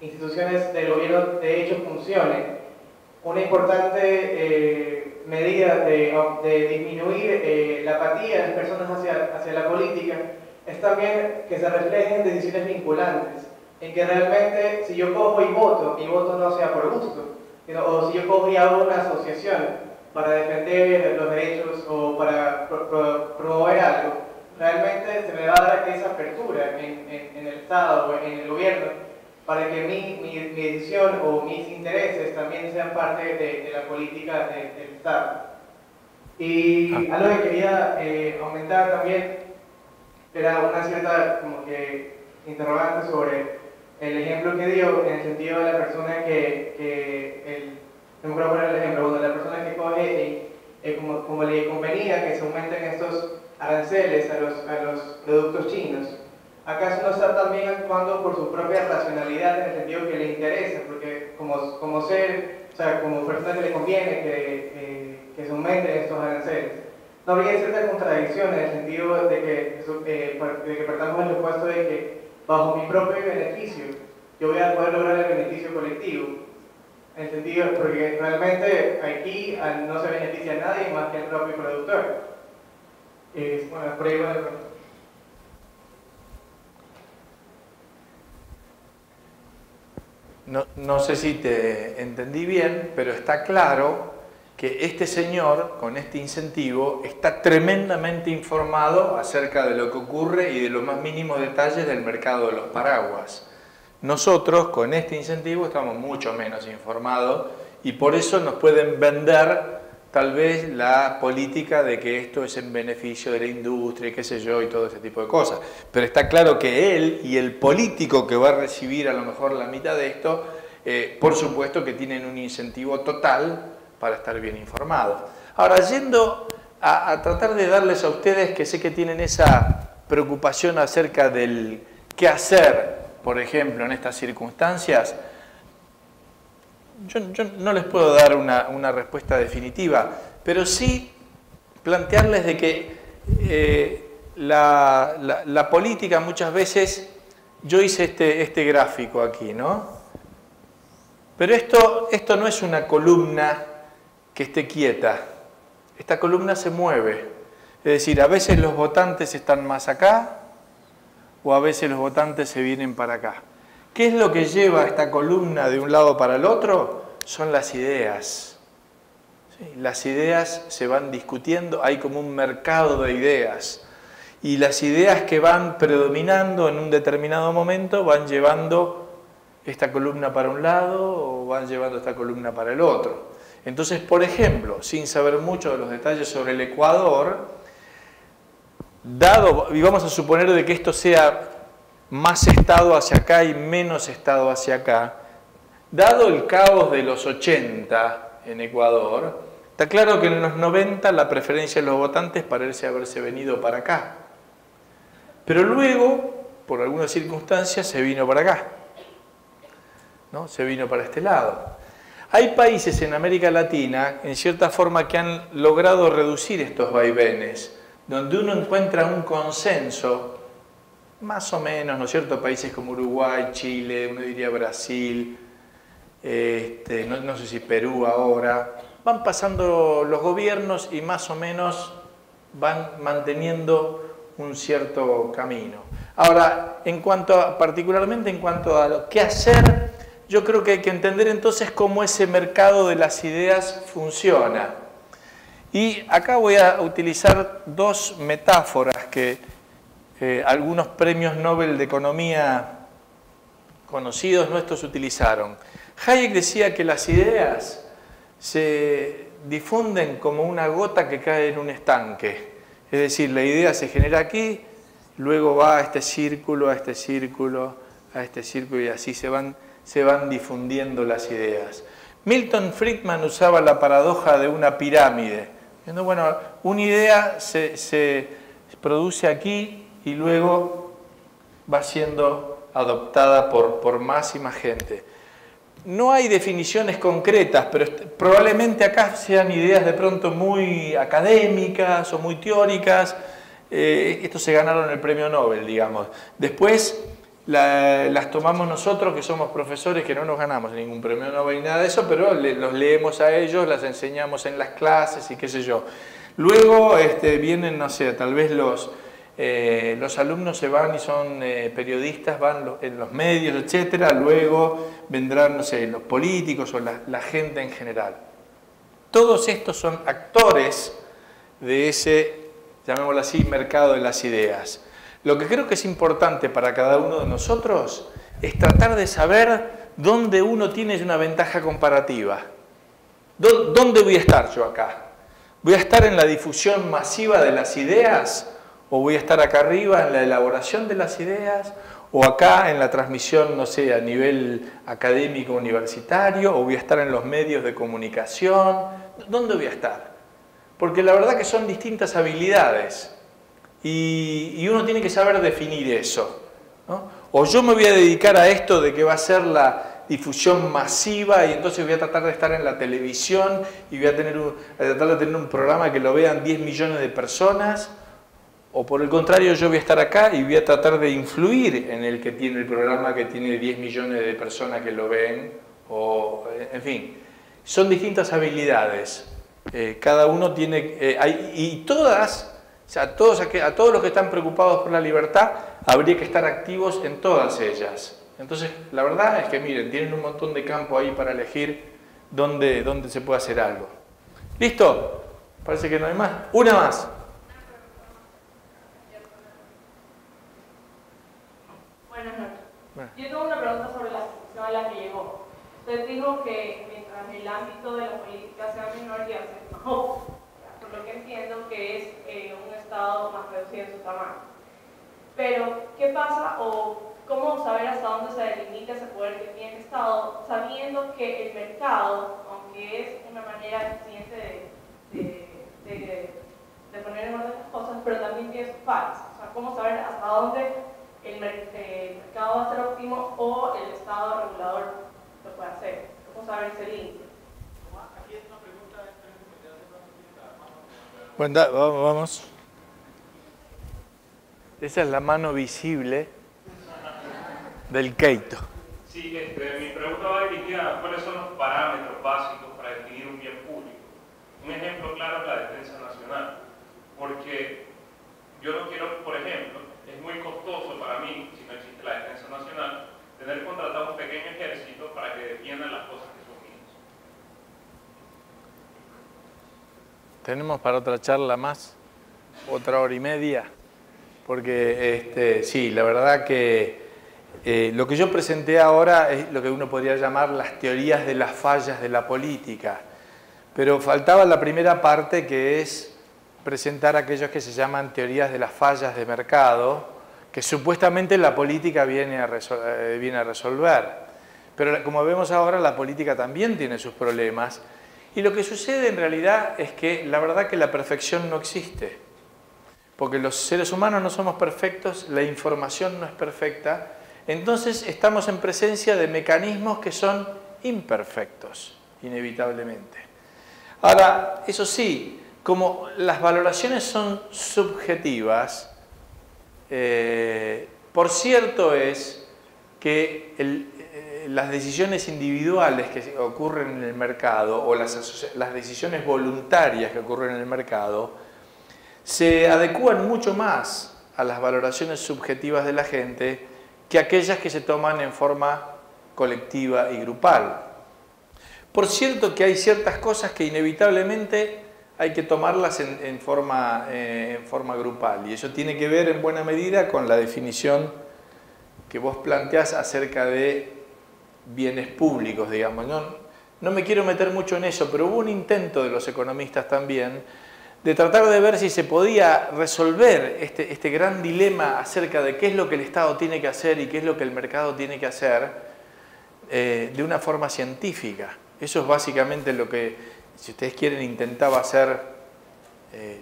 instituciones del gobierno de hecho funcionen, una importante medida de disminuir la apatía de las personas hacia la política es también que se reflejen decisiones vinculantes, en que realmente si yo cojo y voto, mi voto no sea por gusto, o si yo cojo y hago una asociación para defender los derechos o para promover algo, realmente se me va a dar esa apertura en el Estado o en el gobierno para que mi decisión o mis intereses también sean parte de la política del Estado. Y algo que quería aumentar también era una cierta como que interrogante sobre el ejemplo que dio, en el sentido de la persona no me acuerdo poner el ejemplo, bueno, la persona que coge como le convenía que se aumenten estos aranceles a los productos chinos. ¿Acaso no está también actuando por su propia racionalidad, en el sentido que le interesa? Porque como persona que le conviene que se aumenten estos aranceles. ¿No habría cierta contradicción en el sentido de que partamos del supuesto de que bajo mi propio beneficio yo voy a poder lograr el beneficio colectivo? En el sentido, porque realmente aquí no se beneficia a nadie más que al propio productor. Bueno, por ahí va la pregunta. No sé si te entendí bien, pero está claro que este señor, con este incentivo, está tremendamente informado acerca de lo que ocurre y de los más mínimos detalles del mercado de los paraguas. Nosotros, con este incentivo, estamos mucho menos informados y por eso nos pueden vender tal vez la política de que esto es en beneficio de la industria y qué sé yo y todo ese tipo de cosas. Pero está claro que él y el político que va a recibir a lo mejor la mitad de esto, por supuesto que tienen un incentivo total para estar bien informados. Ahora, yendo a tratar de darles a ustedes, que sé que tienen esa preocupación acerca del qué hacer, por ejemplo, en estas circunstancias, yo no les puedo dar una respuesta definitiva, pero sí plantearles de que la política muchas veces, yo hice este gráfico aquí, ¿no? Pero esto no es una columna que esté quieta, esta columna se mueve, es decir, a veces los votantes están más acá o a veces los votantes se vienen para acá. ¿Qué es lo que lleva esta columna de un lado para el otro? Son las ideas. ¿Sí? Las ideas se van discutiendo, hay como un mercado de ideas. Y las ideas que van predominando en un determinado momento van llevando esta columna para un lado o van llevando esta columna para el otro. Entonces, por ejemplo, sin saber mucho de los detalles sobre el Ecuador, y vamos a suponer de que esto sea más Estado hacia acá y menos Estado hacia acá, dado el caos de los 80 en Ecuador, está claro que en los 90 la preferencia de los votantes parece haberse venido para acá. Pero luego, por algunas circunstancias, se vino para acá, ¿no? Se vino para este lado. Hay países en América Latina, en cierta forma, que han logrado reducir estos vaivenes, donde uno encuentra un consenso, más o menos, ¿no es cierto? Países como Uruguay, Chile, uno diría Brasil, no sé si Perú ahora, van pasando los gobiernos y más o menos van manteniendo un cierto camino. Ahora, particularmente en cuanto a lo que hacer, yo creo que hay que entender entonces cómo ese mercado de las ideas funciona. Y acá voy a utilizar dos metáforas que algunos premios Nobel de Economía conocidos nuestros utilizaron. Hayek decía que las ideas se difunden como una gota que cae en un estanque. Es decir, la idea se genera aquí, luego va a este círculo, a este círculo, a este círculo y así se van difundiendo las ideas. Milton Friedman usaba la paradoja de una pirámide. Bueno, una idea se produce aquí y luego va siendo adoptada por más y más gente. No hay definiciones concretas, pero probablemente acá sean ideas de pronto muy académicas o muy teóricas. Estos se ganaron el premio Nobel, digamos. Después las tomamos nosotros, que somos profesores, que no nos ganamos ningún premio Nobel ni nada de eso, pero los leemos a ellos, las enseñamos en las clases y qué sé yo. Luego vienen, no sé, tal vez los alumnos se van y son periodistas, van en los medios, etcétera. Luego vendrán, no sé, los políticos o la gente en general. Todos estos son actores de ese, llamémoslo así, mercado de las ideas. Lo que creo que es importante para cada uno de nosotros es tratar de saber dónde uno tiene una ventaja comparativa. ¿Dónde voy a estar yo acá? ¿Voy a estar en la difusión masiva de las ideas? ¿O voy a estar acá arriba en la elaboración de las ideas? ¿O acá en la transmisión, no sé, a nivel académico universitario? ¿O voy a estar en los medios de comunicación? ¿Dónde voy a estar? Porque la verdad que son distintas habilidades y uno tiene que saber definir eso, ¿no? O yo me voy a dedicar a esto de que va a ser la difusión masiva y entonces voy a tratar de estar en la televisión y voy a tratar de tener un programa que lo vean 10 millones de personas, o por el contrario yo voy a estar acá y voy a tratar de influir en el que tiene el programa que tiene 10 millones de personas que lo ven, o en fin, son distintas habilidades. Cada uno tiene, y todas, o sea, a todos los que están preocupados por la libertad, habría que estar activos en todas ellas. Entonces, la verdad es que miren, tienen un montón de campo ahí para elegir dónde se puede hacer algo. ¿Listo? Parece que no hay más. Una más. Buenas noches. Yo tengo una pregunta sobre la situación a la que llegó. Usted dijo que mientras el ámbito de la política sea menor, ya es mejor. Por lo que entiendo que es un Estado más reducido en su tamaño. Pero, ¿qué pasa o cómo saber hasta dónde se delimita ese poder que tiene el Estado, sabiendo que el mercado, aunque es una manera eficiente de poner en orden las cosas, pero también tiene sus fallas? O sea, ¿cómo saber hasta dónde el mercado va a ser óptimo o el Estado regulador lo puede hacer? ¿Cómo saber ese límite? Aquí es una pregunta. Bueno, vamos. Esa es la mano visible del Keito. Sí, mi pregunta va dirigida a cuáles son los parámetros básicos para definir un bien público. Un ejemplo claro es la defensa nacional, porque yo no quiero, por ejemplo, es muy costoso para mí, si no existe la defensa nacional, tener contratado un pequeño ejército para que defiendan las cosas que son mías. Tenemos para otra charla más, otra hora y media, porque sí, la verdad que lo que yo presenté ahora es lo que uno podría llamar las teorías de las fallas de la política, pero faltaba la primera parte, que es presentar aquellos que se llaman teorías de las fallas de mercado, que supuestamente la política viene a resolver. Pero como vemos ahora, la política también tiene sus problemas, y lo que sucede en realidad es que la verdad que la perfección no existe, porque los seres humanos no somos perfectos, la información no es perfecta. Entonces estamos en presencia de mecanismos que son imperfectos, inevitablemente. Ahora, eso sí, como las valoraciones son subjetivas, por cierto es que las decisiones individuales que ocurren en el mercado o las decisiones voluntarias que ocurren en el mercado se adecúan mucho más a las valoraciones subjetivas de la gente que aquellas que se toman en forma colectiva y grupal. Por cierto que hay ciertas cosas que inevitablemente hay que tomarlas en forma grupal, y eso tiene que ver en buena medida con la definición que vos planteás acerca de bienes públicos, digamos. No me quiero meter mucho en eso, pero hubo un intento de los economistas también de tratar de ver si se podía resolver este gran dilema acerca de qué es lo que el Estado tiene que hacer y qué es lo que el mercado tiene que hacer de una forma científica. Eso es básicamente lo que, si ustedes quieren, intentaba hacer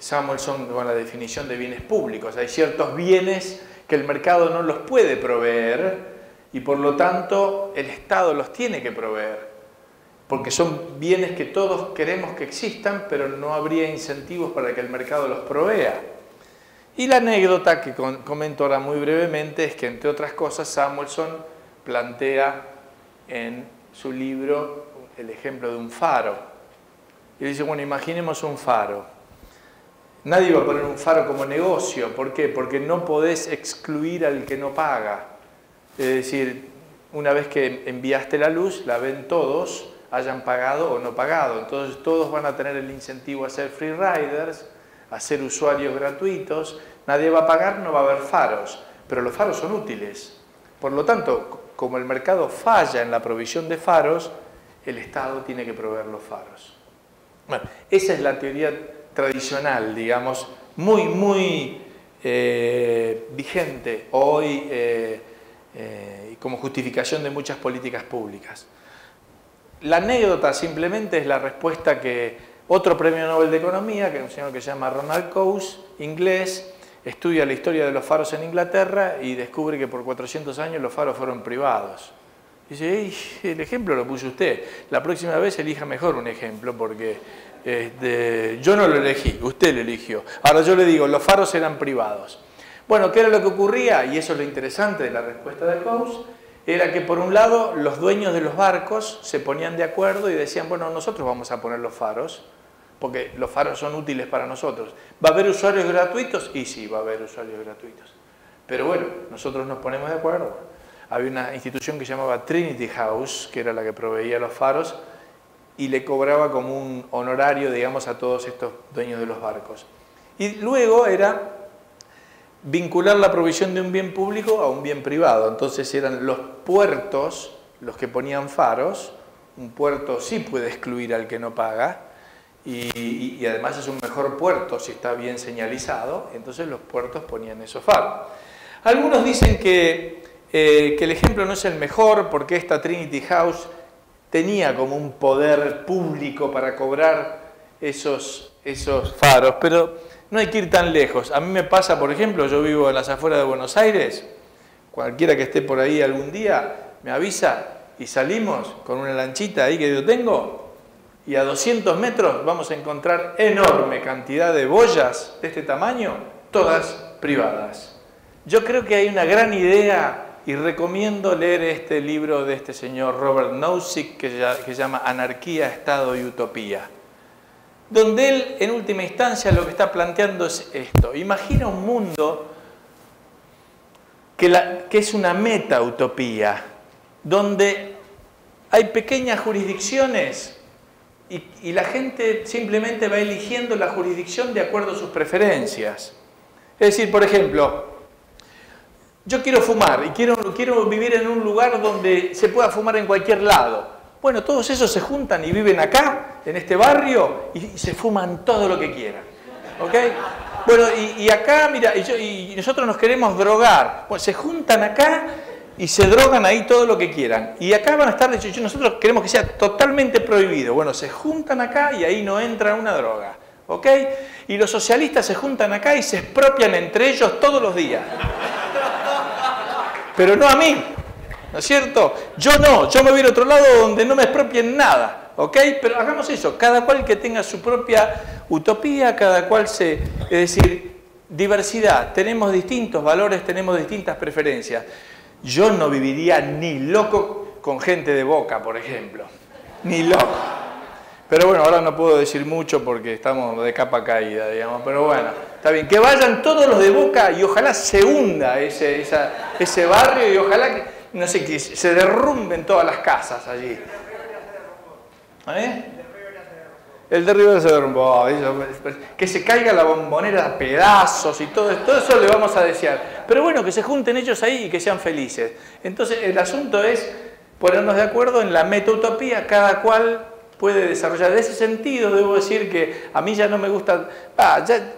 Samuelson con la definición de bienes públicos. Hay ciertos bienes que el mercado no los puede proveer y por lo tanto el Estado los tiene que proveer, porque son bienes que todos queremos que existan, pero no habría incentivos para que el mercado los provea. Y la anécdota que comento ahora muy brevemente es que, entre otras cosas, Samuelson plantea en su libro el ejemplo de un faro. Y dice, bueno, imaginemos un faro. Nadie va a poner un faro como negocio. ¿Por qué? Porque no podés excluir al que no paga. Es decir, una vez que enviaste la luz, la ven todos, hayan pagado o no pagado. Entonces todos van a tener el incentivo a ser free riders, a ser usuarios gratuitos. Nadie va a pagar, no va a haber faros, pero los faros son útiles. Por lo tanto, como el mercado falla en la provisión de faros, el Estado tiene que proveer los faros. Bueno, esa es la teoría tradicional, digamos, muy vigente hoy como justificación de muchas políticas públicas. La anécdota simplemente es la respuesta que otro premio Nobel de Economía, que es un señor que se llama Ronald Coase, inglés, estudia la historia de los faros en Inglaterra y descubre que por 400 años los faros fueron privados. Dice, el ejemplo lo puso usted, la próxima vez elija mejor un ejemplo porque yo no lo elegí, usted lo eligió. Ahora yo le digo, los faros eran privados. Bueno, ¿qué era lo que ocurría? Y eso es lo interesante de la respuesta de Coase, era que por un lado los dueños de los barcos se ponían de acuerdo y decían, bueno, nosotros vamos a poner los faros, porque los faros son útiles para nosotros. ¿Va a haber usuarios gratuitos? Y sí, va a haber usuarios gratuitos. Pero bueno, nosotros nos ponemos de acuerdo. Había una institución que se llamaba Trinity House, que era la que proveía los faros, y le cobraba como un honorario, digamos, a todos estos dueños de los barcos. Y luego era vincular la provisión de un bien público a un bien privado. Entonces eran los puertos los que ponían faros. Un puerto sí puede excluir al que no paga, y además es un mejor puerto si está bien señalizado, entonces los puertos ponían esos faros. Algunos dicen que el ejemplo no es el mejor porque esta Trinity House tenía como un poder público para cobrar esos faros, pero no hay que ir tan lejos. A mí me pasa, por ejemplo, yo vivo en las afueras de Buenos Aires, cualquiera que esté por ahí algún día me avisa y salimos con una lanchita ahí que yo tengo, y a 200 metros vamos a encontrar enorme cantidad de boyas de este tamaño, todas privadas. Yo creo que hay una gran idea y recomiendo leer este libro de este señor Robert Nozick que se llama Anarquía, Estado y Utopía, donde él en última instancia lo que está planteando es esto. Imagina un mundo que es una meta-utopía, donde hay pequeñas jurisdicciones y la gente simplemente va eligiendo la jurisdicción de acuerdo a sus preferencias. Es decir, por ejemplo, yo quiero fumar y quiero vivir en un lugar donde se pueda fumar en cualquier lado. Bueno, todos esos se juntan y viven acá, en este barrio, y se fuman todo lo que quieran. ¿Ok? Bueno, y acá, mira, y nosotros nos queremos drogar. Pues se juntan acá y se drogan ahí todo lo que quieran. Y acá van a estar, nosotros queremos que sea totalmente prohibido. Bueno, se juntan acá y ahí no entra una droga. ¿Ok? Y los socialistas se juntan acá y se expropian entre ellos todos los días. Pero no a mí, ¿no es cierto? Yo no, yo me voy a otro lado donde no me expropien nada, ¿ok? Pero hagamos eso, cada cual que tenga su propia utopía, cada cual es decir, diversidad, tenemos distintos valores, tenemos distintas preferencias. Yo no viviría ni loco con gente de Boca, por ejemplo, ni loco. Pero bueno, ahora no puedo decir mucho porque estamos de capa caída, digamos, pero bueno, está bien. Que vayan todos los de Boca y ojalá se hunda ese barrio y ojalá que, no sé, que se derrumben todas las casas allí. ¿Eh? El de Rivera se derrumbó, que se caiga la Bombonera a pedazos y todo eso le vamos a desear. Pero bueno, que se junten ellos ahí y que sean felices. Entonces el asunto es ponernos de acuerdo en la meta-utopía, cada cual puede desarrollar. De ese sentido, debo decir que a mí ya no me gusta, ya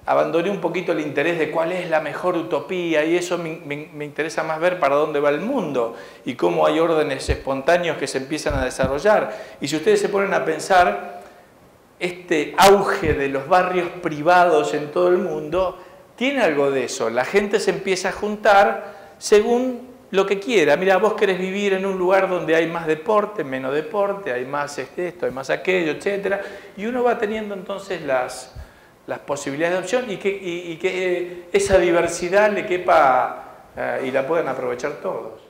abandoné un poquito el interés de cuál es la mejor utopía y eso me interesa más ver para dónde va el mundo y cómo hay órdenes espontáneos que se empiezan a desarrollar. Y si ustedes se ponen a pensar, este auge de los barrios privados en todo el mundo tiene algo de eso. La gente se empieza a juntar según lo que quiera. Mira, vos querés vivir en un lugar donde hay más deporte, menos deporte, hay más esto, hay más aquello, etc. Y uno va teniendo entonces las posibilidades de opción y que esa diversidad le quepa y la puedan aprovechar todos.